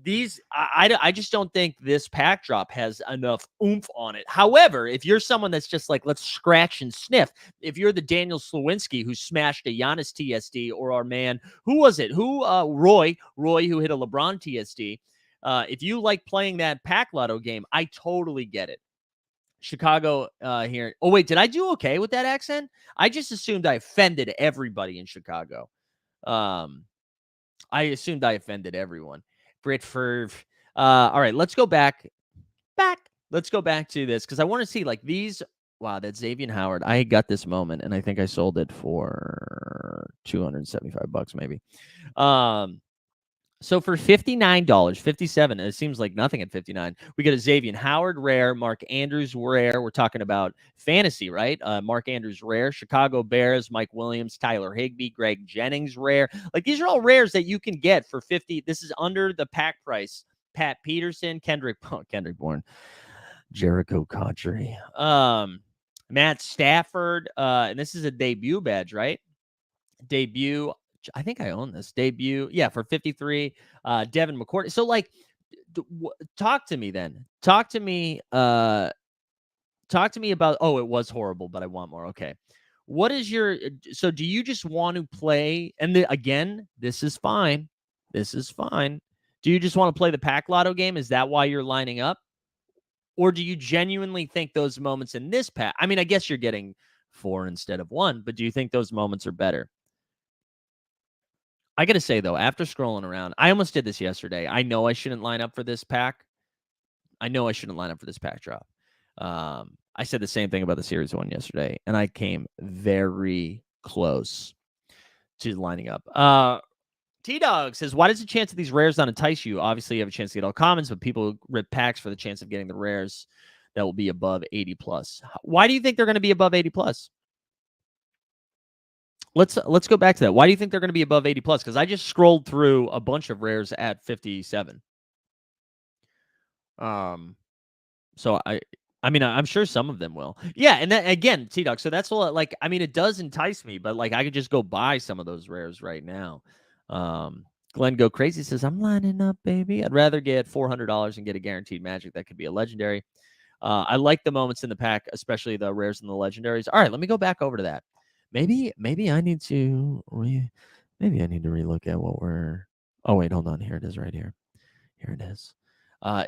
these, I just don't think this pack drop has enough oomph on it. However, if you're someone that's just like, let's scratch and sniff, if you're the Daniel Slawinski who smashed a Giannis TSD, or our man, who was it? Roy, who hit a LeBron TSD. If you like playing that pack lotto game, I totally get it. Chicago here. Oh, wait, did I do okay with that accent? I just assumed I offended everybody in Chicago. I assumed I offended everyone. Brit Ferv. All right, let's go back. Let's go back to this, because I want to see like these. Wow, that's Xavier Howard. I got this moment, and I think I sold it for $275 maybe. So for $59, $57, it seems like nothing at $59. We got a Xavier Howard rare, Mark Andrews rare. We're talking about fantasy, right? Mark Andrews rare, Chicago Bears, Mike Williams, Tyler Higbee, Greg Jennings rare. Like, these are all rares that you can get for $50. This is under the pack price. Pat Peterson, Kendrick Bourne, Jericho Cotchery, Matt Stafford, and this is a debut badge, right? Debut. I think I own this debut. Yeah, for 53. Devin McCourt. So like, talk to me then. Talk to me about, oh, it was horrible, but I want more. Okay. What is your, so do you just want to play? And again, this is fine. This is fine. Do you just want to play the pack lotto game? Is that why you're lining up? Or do you genuinely think those moments in this pack, I mean, I guess you're getting 4 instead of 1, but do you think those moments are better? I got to say, though, after scrolling around, I almost did this yesterday. I know I shouldn't line up for this pack. I know I shouldn't line up for this pack drop. I said the same thing about the Series 1 yesterday, and I came very close to lining up. T-Dog says, why does the chance of these rares not entice you? Obviously, you have a chance to get all commons, but people rip packs for the chance of getting the rares that will be above 80 plus. Why do you think they're going to be above 80 plus? Let's go back to that. Why do you think they're going to be above 80 plus? Because I just scrolled through a bunch of rares at 57. So I mean, I'm sure some of them will. Yeah, and then again, T-Duck. So that's all. Like, I mean, it does entice me, but like, I could just go buy some of those rares right now. Glenn Go Crazy says, I'm lining up, baby. I'd rather get $400 and get a guaranteed magic that could be a legendary. I like the moments in the pack, especially the rares and the legendaries. All right, let me go back over to that. Maybe I need to relook at what we're. Oh wait, hold on. Here it is, right here. Here it is.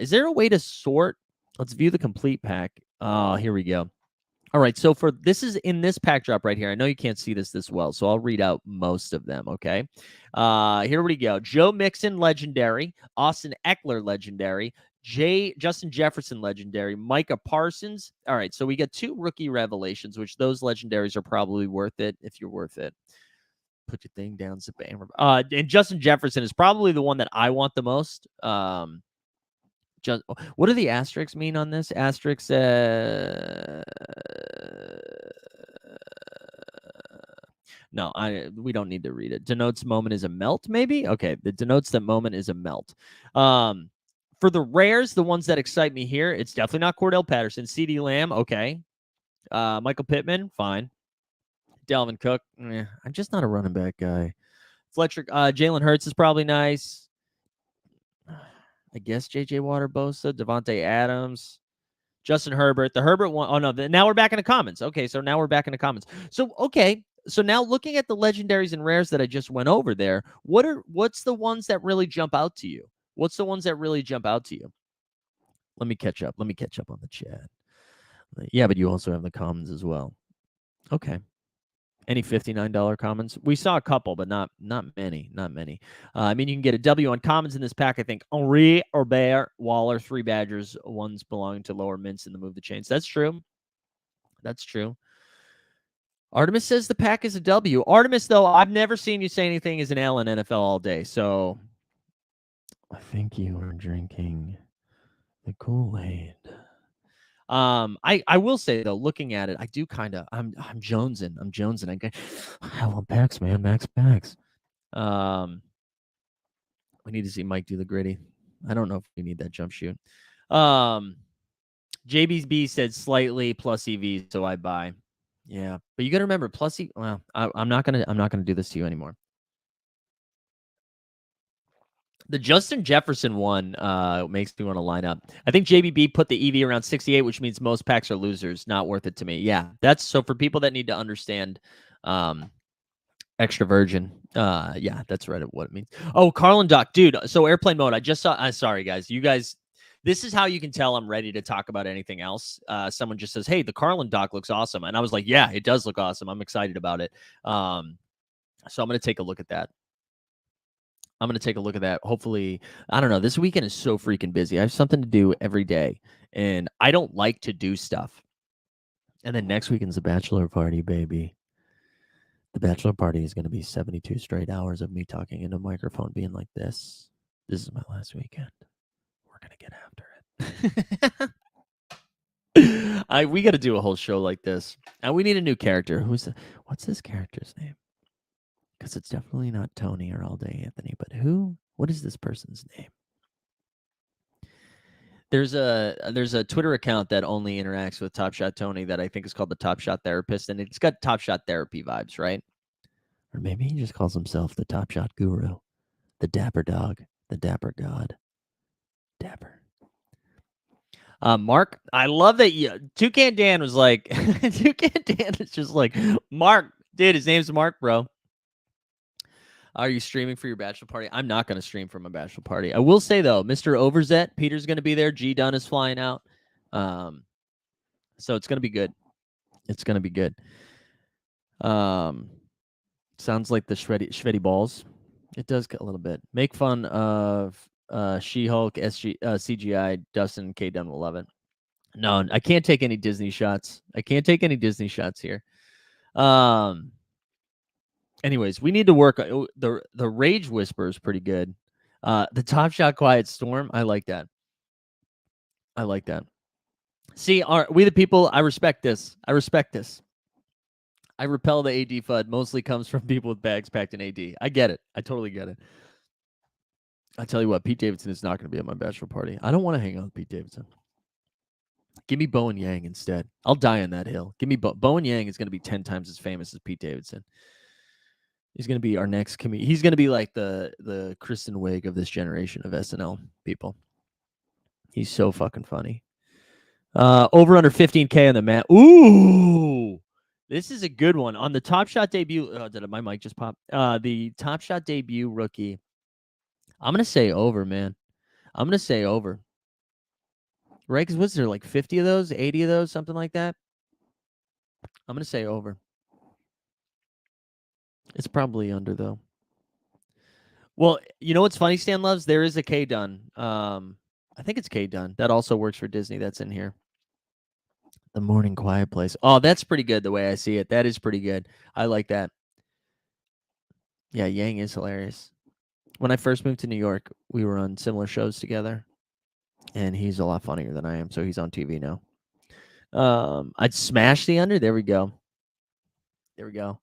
Is there a way to sort? Let's view the complete pack. Here we go. All right, so for this is in this pack drop right here. I know you can't see this well, so I'll read out most of them, okay? Here we go. Joe Mixon, legendary. Austin Eckler, legendary. Justin Jefferson, legendary. Micah Parsons. All right, so we got 2 rookie revelations, which those legendaries are probably worth it if you're worth it. Put your thing down, zip it. And Justin Jefferson is probably the one that I want the most. Just what do the asterisks mean on this? Asterisks. No, we don't need to read it. Denotes moment is a melt, maybe? Okay, it denotes that moment is a melt. For the rares, the ones that excite me here, it's definitely not Cordell Patterson. CeeDee Lamb, okay. Michael Pittman, fine. Dalvin Cook, I'm just not a running back guy. Fletcher, Jalen Hurts is probably nice. I guess J.J. Water, Bosa, Devontae Adams, Justin Herbert. The Herbert one, oh no, now we're back in the comments. Okay, so now we're back in the comments. So, okay, so now looking at the legendaries and rares that I just went over there, what's the ones that really jump out to you? What's the ones that really jump out to you? Let me catch up. Let me catch up on the chat. Yeah, but you also have the commons as well. Okay. Any $59 commons? We saw a couple, but not many. Not many. I mean, you can get a W on commons in this pack. I think Henri, Herbert, Waller, 3 Badgers, ones belonging to lower mints in the move the chains. That's true. That's true. Artemis says the pack is a W. Artemis, though, I've never seen you say anything as an L in NFL all day. So I think you are drinking the Kool-Aid. I will say though, looking at it, I do kind of I'm jonesing. I want packs, man. Max packs. We need to see Mike do the gritty. I don't know if we need that jump shoot. JBB said slightly plus EV, so I buy. Yeah, but you got to remember plus EV. Well, I'm not gonna do this to you anymore. The Justin Jefferson one makes me want to line up. I think JBB put the EV around 68, which means most packs are losers. Not worth it to me. Yeah, that's so for people that need to understand extra virgin. Yeah, that's right. What it means. Oh, Carlin Doc, dude. So airplane mode. I just saw. Sorry, guys. You guys. This is how you can tell I'm ready to talk about anything else. Someone just says, "Hey, the Carlin Doc looks awesome," and I was like, "Yeah, it does look awesome. I'm excited about it." So I'm gonna take a look at that. Hopefully, I don't know. This weekend is so freaking busy. I have something to do every day, and I don't like to do stuff. And then next weekend's the bachelor party, baby. The bachelor party is going to be 72 straight hours of me talking into a microphone, being like this. This is my last weekend. We're going to get after it. We got to do a whole show like this. And we need a new character. What's this character's name? Because it's definitely not Tony or All Day Anthony, but what is this person's name? There's a Twitter account that only interacts with Top Shot Tony that I think is called the Top Shot Therapist, and it's got Top Shot Therapy vibes, right? Or maybe he just calls himself the Top Shot Guru, the Dapper Dog, the Dapper God. Dapper. Mark, I love that Toucan Dan was like, Toucan Dan is just like, Mark, dude, his name's Mark, bro. Are you streaming for your bachelor party? I'm not going to stream for my bachelor party. I will say, though, Mr. Overzet, Peter's going to be there. G Dunn is flying out. So it's going to be good. It's going to be good. Sounds like the Shreddy balls. It does a little bit. Make fun of She-Hulk, CGI. Dustin K. Dunn will love it. No, I can't take any Disney shots. Here. Anyways, we need to work. The Rage Whisper is pretty good. The Top Shot Quiet Storm, I like that. See, we the people, I respect this. I repel the AD FUD. Mostly comes from people with bags packed in AD. I get it. I totally get it. I tell you what, Pete Davidson is not going to be at my bachelor party. I don't want to hang out with Pete Davidson. Give me Bowen Yang instead. I'll die on that hill. Give me Bowen Yang is going to be 10 times as famous as Pete Davidson. He's going to be our next comedian. He's going to be like the Kristen Wiig of this generation of SNL people. He's so fucking funny. Over under 15K on the mat. Ooh, this is a good one. On the Top Shot debut. Did my mic just pop? The Top Shot debut rookie. I'm going to say over, man. I'm going to say over. Right? Because what's there, like 50 of those, 80 of those, something like that? I'm going to say over. It's probably under, though. Well, you know what's funny, Stan Loves? There is a K Dunn. I think it's K Dunn. That also works for Disney. That's in here. The Morning Quiet Place. Oh, that's pretty good the way I see it. That is pretty good. I like that. Yeah, Yang is hilarious. When I first moved to New York, we were on similar shows together, and he's a lot funnier than I am, so he's on TV now. I'd smash the under. There we go. There we go.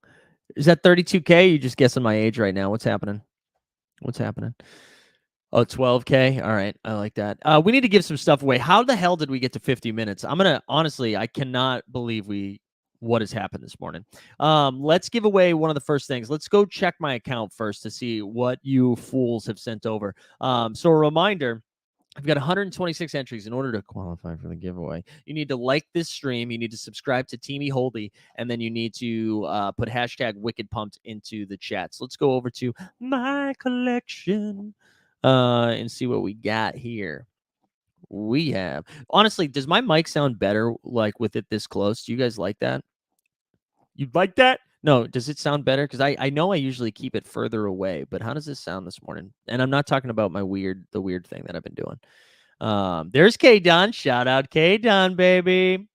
Is that 32K? You just guessing my age right now. What's happening? What's happening? Oh, 12K. All right. I like that. We need to give some stuff away. How the hell did we get to 50 minutes? Honestly, I cannot believe what has happened this morning. Let's give away one of the first things. Let's go check my account first to see what you fools have sent over. So a reminder, I've got 126 entries. In order to qualify for the giveaway, you need to like this stream, you need to subscribe to Teamy Holdy, and then you need to put hashtag Wicked Pumped into the chat. So let's go over to my collection and see what we got here. We have, honestly, does my mic sound better like with it this close? Do you guys like that? You like that? No, does it sound better? Because I know I usually keep it further away, but how does this sound this morning? And I'm not talking about the weird thing that I've been doing. There's K Don. Shout out K Don, baby.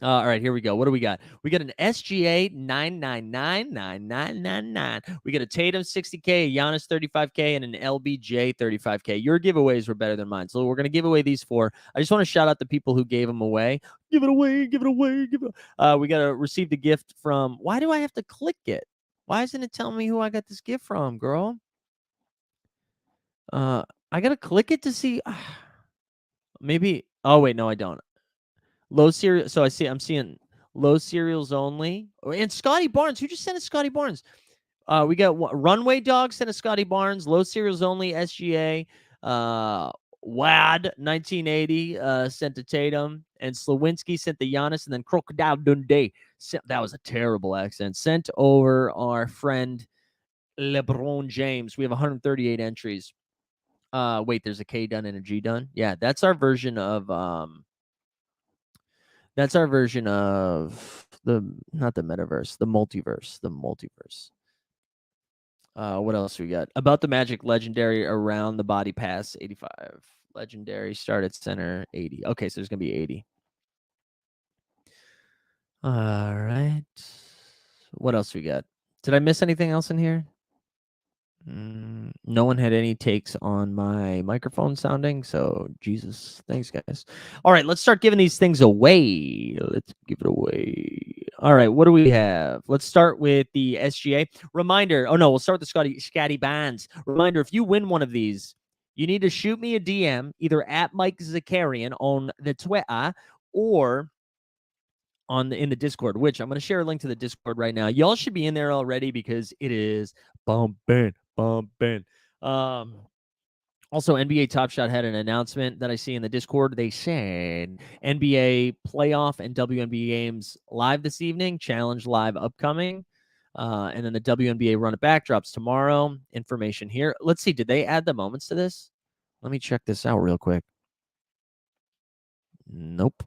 All right, here we go. What do we got? We got an SGA 9999999. We got a Tatum 60K, a Giannis 35K, and an LBJ 35K. Your giveaways were better than mine, so we're gonna give away these four. I just want to shout out the people who gave them away. Give it away, give it away, give it. We gotta receive the gift from. Why do I have to click it? Why isn't it telling me who I got this gift from, girl? I gotta click it to see. Maybe. Oh wait, no, I don't. Low cereal. So I'm seeing low cereals only. And Scotty Barnes. Who just sent us Scotty Barnes? We got Runway Dog sent us Scotty Barnes. Low cereals only. SGA. WAD 1980 sent to Tatum, and Slawinski sent the Giannis, and then Crocodile Dundee. That was a terrible accent. Sent over our friend LeBron James. We have 138 entries. Wait, there's a K done and a G done. Yeah, that's our version of That's our version of not the metaverse, the multiverse, what else we got? About the Magic legendary around the body pass 85. Legendary start at center 80. Okay, so there's going to be 80. All right. What else we got? Did I miss anything else in here? No one had any takes on my microphone sounding, so Jesus, thanks guys. All right, let's start giving these things away. Let's give it away. All right, what do we have? Let's start with the SGA reminder. Oh no, we'll start with the Scotty Bands reminder. If you win one of these, you need to shoot me a DM either at Mike Zakarian on the Twitter or in the Discord, which I'm going to share a link to the Discord right now. Y'all should be in there already because it is bumping. Also, NBA Top Shot had an announcement that I see in the Discord. They said NBA playoff and WNBA games live this evening, challenge live upcoming. And then the WNBA run it back drops tomorrow. Information here. Let's see. Did they add the moments to this? Let me check this out real quick. Nope.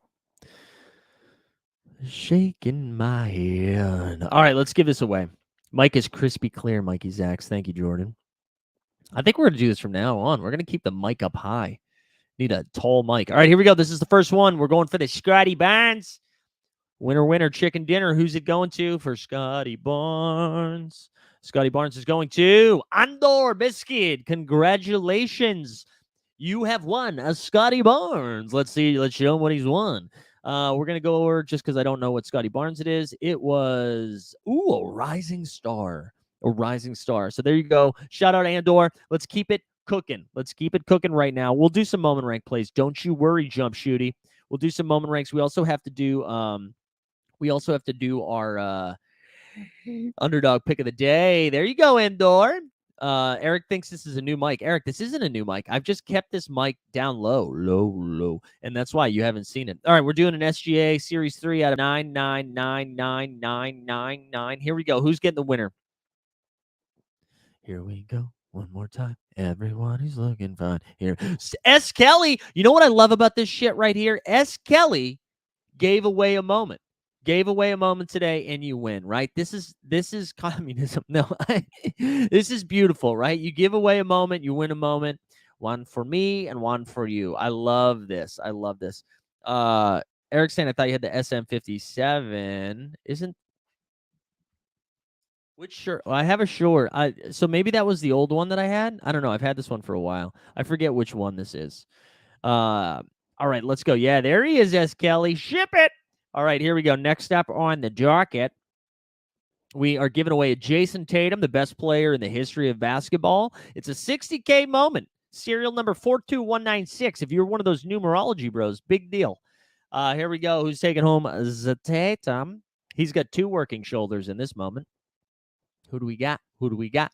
Shaking my head. All right, let's give this away. Mike is crispy clear, Mikey Zacks. Thank you, Jordan. I think we're going to do this from now on. We're going to keep the mic up high. Need a tall mic. All right, here we go. This is the first one. We're going for the Scotty Barnes. Winner, chicken dinner. Who's it going to for Scotty Barnes? Scotty Barnes is going to Andor Biscuit. Congratulations. You have won a Scotty Barnes. Let's see. Let's show him what he's won. We're going to go over just because I don't know what Scotty Barnes it is. It was, a rising star. A rising star. So there you go. Shout out Andor. Let's keep it cooking. Let's keep it cooking right now. We'll do some moment rank plays. Don't you worry, Jump Shooty. We'll do some moment ranks. We also have to do our underdog pick of the day. There you go, Andor. Eric thinks this is a new mic. Eric, this isn't a new mic. I've just kept this mic down low. And that's why you haven't seen it. All right, we're doing an SGA Series 3 out of 9999999. Here we go. Who's getting the winner? Here we go. One more time. Everyone is looking fine. Here. S. Kelly. You know what I love about this shit right here? S. Kelly gave away a moment. Gave away a moment today and you win, right? This is communism. No, this is beautiful, right? You give away a moment, you win a moment. One for me and one for you. I love this. Eric saying, I thought you had the SM57. Which shirt? Well, I have a short. So maybe that was the old one that I had. I don't know. I've had this one for a while. I forget which one this is. All right, let's go. Yeah, there he is, S. Kelly. Ship it. All right, here we go. Next up on the docket, we are giving away a Jason Tatum, the best player in the history of basketball. It's a 60K moment. Serial number 42196. If you're one of those numerology bros, big deal. Here we go. Who's taking home the Tatum? He's got two working shoulders in this moment. Who do we got? Who do we got?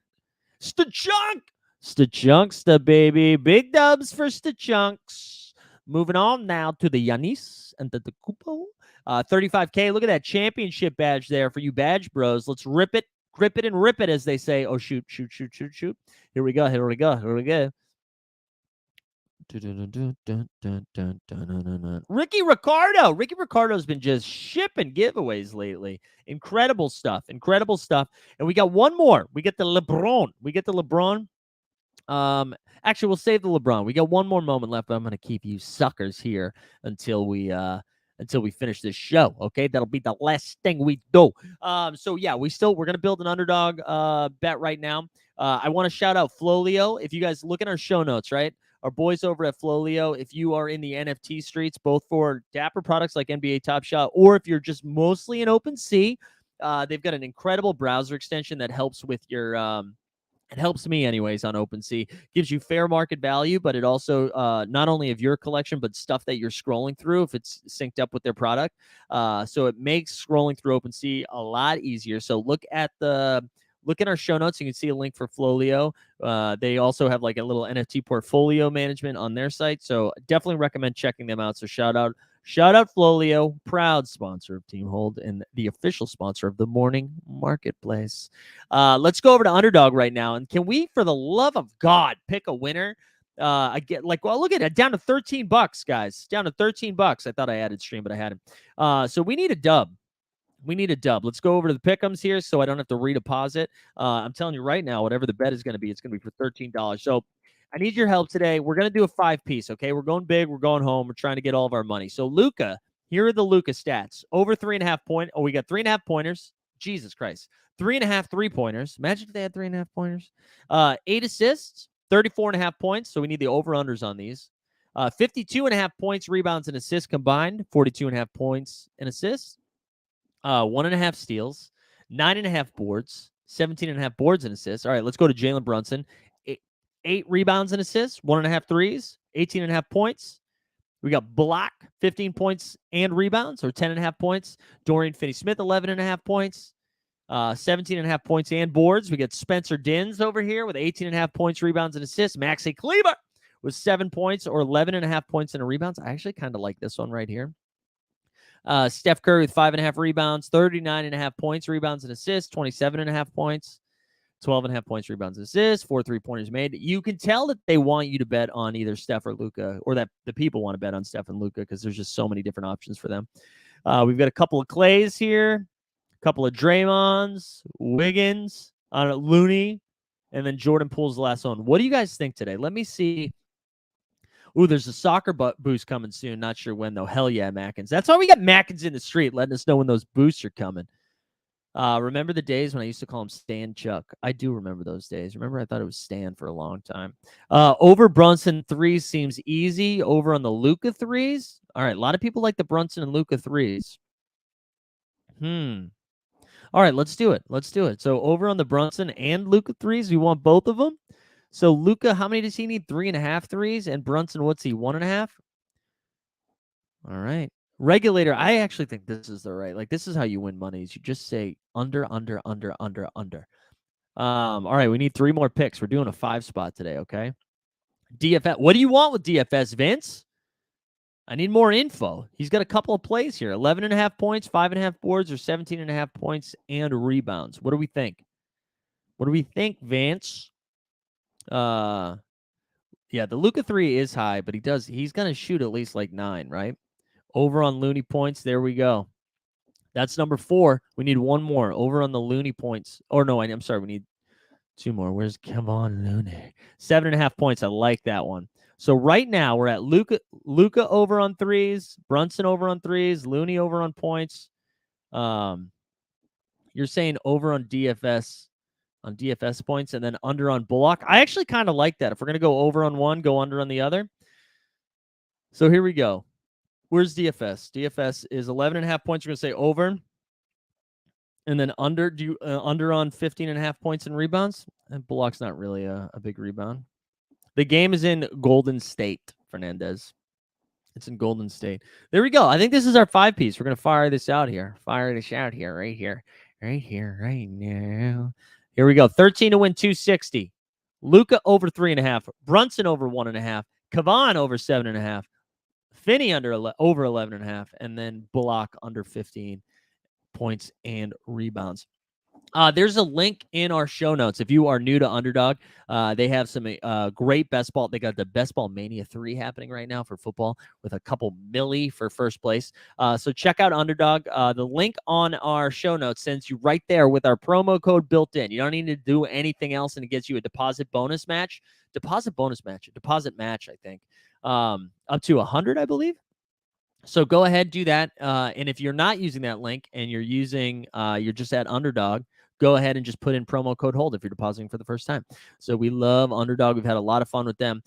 Stachunk! Stachunks, the baby. Big dubs for Stachunks. Moving on now to the Yanis and the Kupo. 35K. Look at that championship badge there for you badge bros. Let's rip it, grip it, and rip it, as they say. Oh, shoot, shoot, shoot, shoot, shoot. Here we go. Here we go. Here we go. Ricky Ricardo. Ricky Ricardo's been just shipping giveaways lately. Incredible stuff. Incredible stuff. And we got one more. We get the LeBron. We get the LeBron. Actually, we'll save the LeBron. We got one more moment left, but I'm going to keep you suckers here until we finish this show. Okay, that'll be the last thing we do. So yeah, we're going to build an underdog bet right now. I want to shout out Flolio. If you guys look at our show notes, right? Our boys over at Flolio, if you are in the NFT streets, both for Dapper products like NBA Top Shot, or if you're just mostly in OpenSea, they've got an incredible browser extension that helps with your it helps me anyways on OpenSea. Gives you fair market value, but it also not only of your collection, but stuff that you're scrolling through if it's synced up with their product. So it makes scrolling through OpenSea a lot easier. So look at our show notes. You can see a link for Flolio. They also have like a little NFT portfolio management on their site. So definitely recommend checking them out. So shout out Flolio, proud sponsor of Team Hold and the official sponsor of the Morning Marketplace. Let's go over to Underdog right now. And can we, for the love of God, pick a winner? I get look at it, down to $13, guys. Down to $13. I thought I added stream, but I hadn't. So we need a dub. Let's go over to the pick'ems here so I don't have to redeposit. I'm telling you right now, whatever the bet is going to be, it's going to be for $13. So I need your help today. We're going to do a 5-piece, okay? We're going big. We're going home. We're trying to get all of our money. So Luka, here are the Luka stats. Over 3.5 point. Oh, we got 3.5 pointers. Jesus Christ. 3.5 3-pointers. Imagine if they had 3.5 pointers. 8 assists, 34.5 points. So we need the over-unders on these. 52.5 points, rebounds, and assists combined. 42.5 points and assists. 1.5 steals. 9.5 boards. 17.5 boards and assists. All right, let's go to Jalen Brunson. 8 rebounds and assists, 1.5 threes, 18.5 points. We got Block, 15 points and rebounds, or 10.5 points. Dorian Finney-Smith, 11.5 points, 17.5 points and boards. We got Spencer Dins over here with 18.5 points, rebounds, and assists. Maxi Kleber with 7 points or 11.5 points and rebounds. I actually kind of like this one right here. Steph Curry with 5.5 rebounds, 39.5 points, rebounds, and assists, 27.5 points. 12.5 points, rebounds, and assists, 4 3-pointers made. You can tell that they want you to bet on either Steph or Luka, or that the people want to bet on Steph and Luka because there's just so many different options for them. We've got a couple of Clays here, a couple of Draymonds, Wiggins, Looney, and then Jordan Poole's the last one. What do you guys think today? Let me see. Ooh, there's a soccer boost coming soon. Not sure when, though. Hell yeah, Mackins. That's why we got Mackins in the street, letting us know when those boosts are coming. Remember the days when I used to call him Stan Chuck? I do remember those days. Remember, I thought it was Stan for a long time. Over Brunson 3s seems easy. Over on the Luka 3s. All right, a lot of people like the Brunson and Luka 3s. All right, let's do it. So over on the Brunson and Luka 3s, we want both of them. So Luka, how many does he need? 3.5 threes. And Brunson, what's he? 1.5? All right. Regulator, I actually think this is the right. Like, this is how you win money. Is you just say under. All right, we need 3 more picks. We're doing a 5 spot today, okay? DFS. What do you want with DFS, Vince? I need more info. He's got a couple of plays here. 11.5 points, 5.5 boards, or 17.5 points and rebounds. What do we think? Vince? Yeah, the Luka 3 is high, but he's going to shoot at least like 9, right? Over on Looney points. There we go. That's number 4. We need 1 more. Over on the Looney points. Or no, I'm sorry. We need 2 more. Come on, Looney. 7.5 points. I like that one. So right now we're at Luka over on 3s, Brunson over on 3s, Looney over on points. Yeah, You're saying over on DFS points and then under on Bullock. I actually kind of like that. If we're going to go over on one, go under on the other. So here we go. Where's DFS? DFS is 11.5 points. We're going to say over. And then under, under on 15.5 points and rebounds? And Bullock's not really a big rebound. The game is in Golden State, Fernandez. It's in Golden State. There we go. I think this is our 5-piece. We're going to fire this out here. Fire this out here, right here. Right here, right now. Here we go. 13 to win, 260. Luka over 3.5. Brunson over 1.5. Kavan over 7.5. Finney over 11.5. And then Bullock under 15 points and rebounds. There's a link in our show notes. If you are new to Underdog, they have some great best ball. They got the Best Ball Mania 3 happening right now for football with a couple milli for first place. So check out Underdog. The link on our show notes sends you right there with our promo code built in. You don't need to do anything else, and it gets you a deposit match, I think, up to 100, I believe. So go ahead, do that. And if you're not using that link and you're just at Underdog, go ahead and just put in promo code HOLD if you're depositing for the first time. So we love Underdog. We've had a lot of fun with them.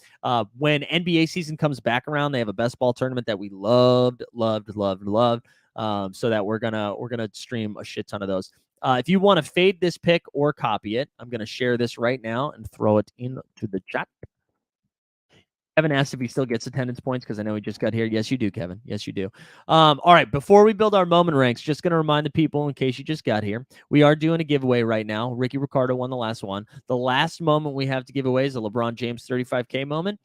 When NBA season comes back around, they have a best ball tournament that we loved. So that we're gonna stream a shit ton of those. If you want to fade this pick or copy it, I'm gonna share this right now and throw it into the chat. Kevin asked if he still gets attendance points because I know he just got here. Yes, you do, Kevin. Yes, you do. All right. Before we build our moment ranks, just going to remind the people in case you just got here, we are doing a giveaway right now. Ricky Ricardo won the last one. The last moment we have to give away is a LeBron James 35K moment.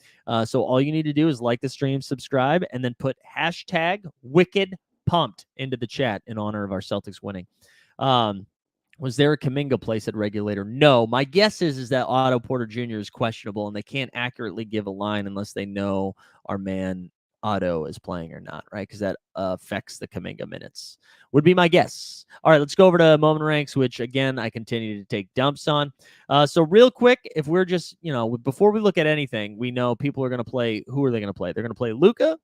So all you need to do is like the stream, subscribe, and then put hashtag Wicked Pumped into the chat in honor of our Celtics winning. Was there a Kuminga place at regulator? No. My guess is that Otto Porter Jr. is questionable, and they can't accurately give a line unless they know our man Otto is playing or not, right? Because that affects the Kuminga minutes. Would be my guess. All right, let's go over to moment ranks, which, again, I continue to take dumps on. So real quick, if we're just, before we look at anything, we know people are going to play. Who are they going to play? They're going to play Luka.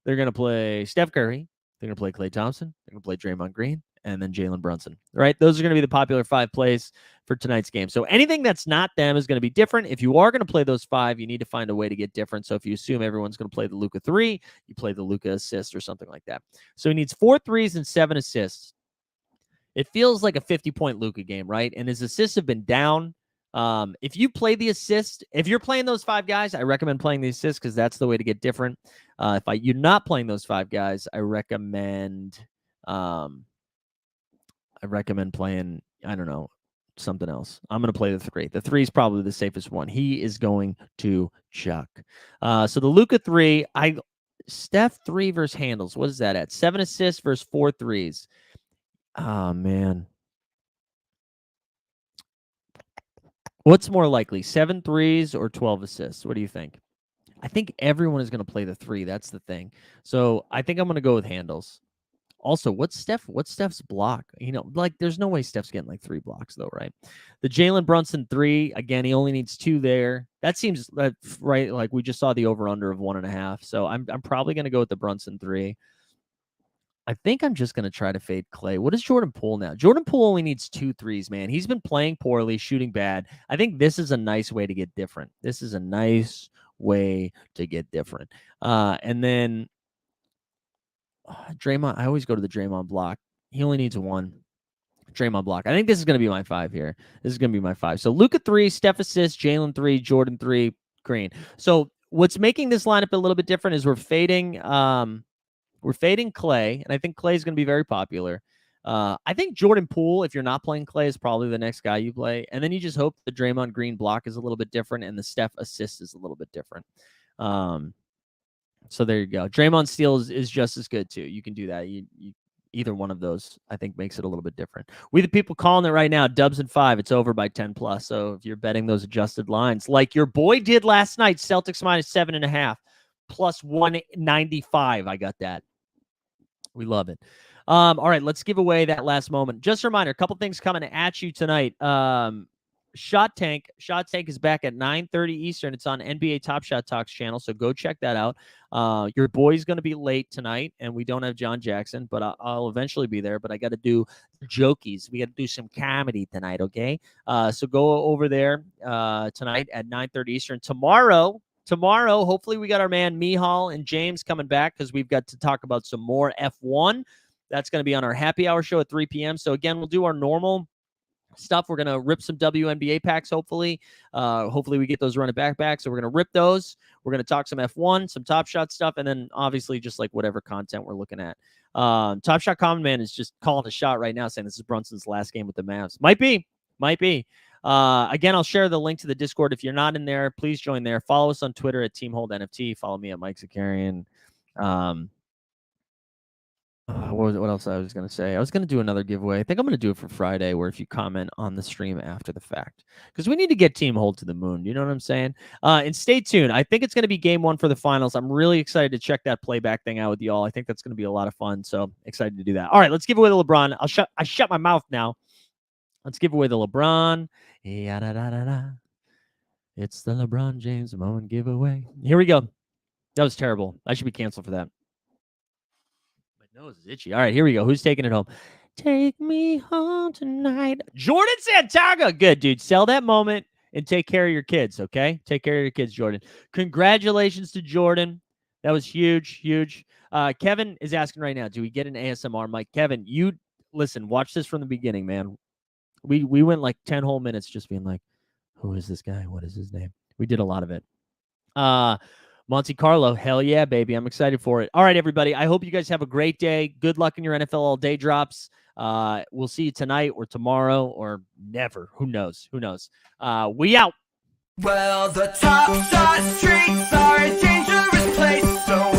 They're going to play Steph Curry. They're going to play Klay Thompson. They're going to play Draymond Green. And then Jalen Brunson, right? Those are going to be the popular 5 plays for tonight's game. So anything that's not them is going to be different. If you are going to play those 5, you need to find a way to get different. So if you assume everyone's going to play the Luka 3, you play the Luka assist or something like that. So he needs 4 threes and 7 assists. It feels like a 50-point Luka game, right? And his assists have been down. If you play the assist, if you're playing those 5 guys, I recommend playing the assist because that's the way to get different. If you're not playing those 5 guys, I recommend playing, I don't know, something else. I'm going to play the 3. The 3 is probably the safest one. He is going to chuck. So the Luka 3, Steph 3 versus handles. What is that at? 7 assists versus 4 threes. Oh, man. What's more likely, 7 threes or 12 assists? What do you think? I think everyone is going to play the 3. That's the thing. So I think I'm going to go with handles. Also, what's Steph's block? There's no way Steph's getting 3 blocks though, right? The Jalen Brunson 3, again, he only needs 2 there. That seems right. Like we just saw the over under of 1.5. So I'm probably going to go with the Brunson 3. I think I'm just going to try to fade Klay. What is Jordan Poole now? Jordan Poole only needs 2 threes, man. He's been playing poorly, shooting bad. I think this is a nice way to get different. And then Draymond, I always go to the Draymond block. He only needs 1. Draymond block. I think this is going to be my 5 here. This is going to be my 5. So Luka 3, Steph assist, Jalen 3, Jordan 3, Green. So what's making this lineup a little bit different is we're fading Klay, and I think Klay is going to be very popular. I think Jordan Poole, if you're not playing Klay, is probably the next guy you play. And then you just hope the Draymond Green block is a little bit different and the Steph assist is a little bit different. So there you go. Draymond steal is just as good too. You can do that. Either one of those, I think, makes it a little bit different. We the people calling it right now. Dubs and 5. It's over by 10+. So if you're betting those adjusted lines, like your boy did last night, Celtics -7.5, plus 195. I got that. We love it. All right, let's give away that last moment. Just a reminder, a couple things coming at you tonight. Shot Tank. Shot Tank is back at 9:30 Eastern. It's on NBA Top Shot Talks channel, so go check that out. Your boy's going to be late tonight, and we don't have John Jackson, but I'll eventually be there. But I got to do jokies. We got to do some comedy tonight, okay? So go over there tonight at 9:30 Eastern. Tomorrow, hopefully we got our man Mihal and James coming back because we've got to talk about some more F1. That's going to be on our happy hour show at 3 p.m. So again, we'll do our normal stuff. We're going to rip some WNBA packs, hopefully. Hopefully we get those running back. So we're going to rip those. We're going to talk some F1, some Top Shot stuff, and then obviously just like whatever content we're looking at. Top Shot Common Man is just calling a shot right now saying this is Brunson's last game with the Mavs. Might be. Again, I'll share the link to the Discord. If you're not in there, please join there. Follow us on Twitter at TeamHoldNFT. Follow me at Mike Zakarian. What else I was going to say? I was going to do another giveaway. I think I'm going to do it for Friday, where if you comment on the stream after the fact, because we need to get Team Hold to the moon. You know what I'm saying? And stay tuned. I think it's going to be game one for the finals. I'm really excited to check that playback thing out with y'all. I think that's going to be a lot of fun. So excited to do that. All right, let's give away the LeBron. I shut my mouth now. Let's give away the LeBron. It's the LeBron James moment giveaway. Here we go. That was terrible. I should be canceled for that. My nose is itchy. All right, here we go. Who's taking it home? Take me home tonight. Jordan Santaga. Good, dude. Sell that moment and take care of your kids, okay? Take care of your kids, Jordan. Congratulations to Jordan. That was huge, huge. Kevin is asking right now, do we get an ASMR mic? Kevin, you listen, watch this from the beginning, man. We went like 10 whole minutes just being like, who is this guy? What is his name? We did a lot of it. Monte Carlo, hell yeah, baby. I'm excited for it. All right, everybody. I hope you guys have a great day. Good luck in your NFL All Day drops. We'll see you tonight or tomorrow or never. Who knows? We out. Well, the top shot streets are a dangerous place, so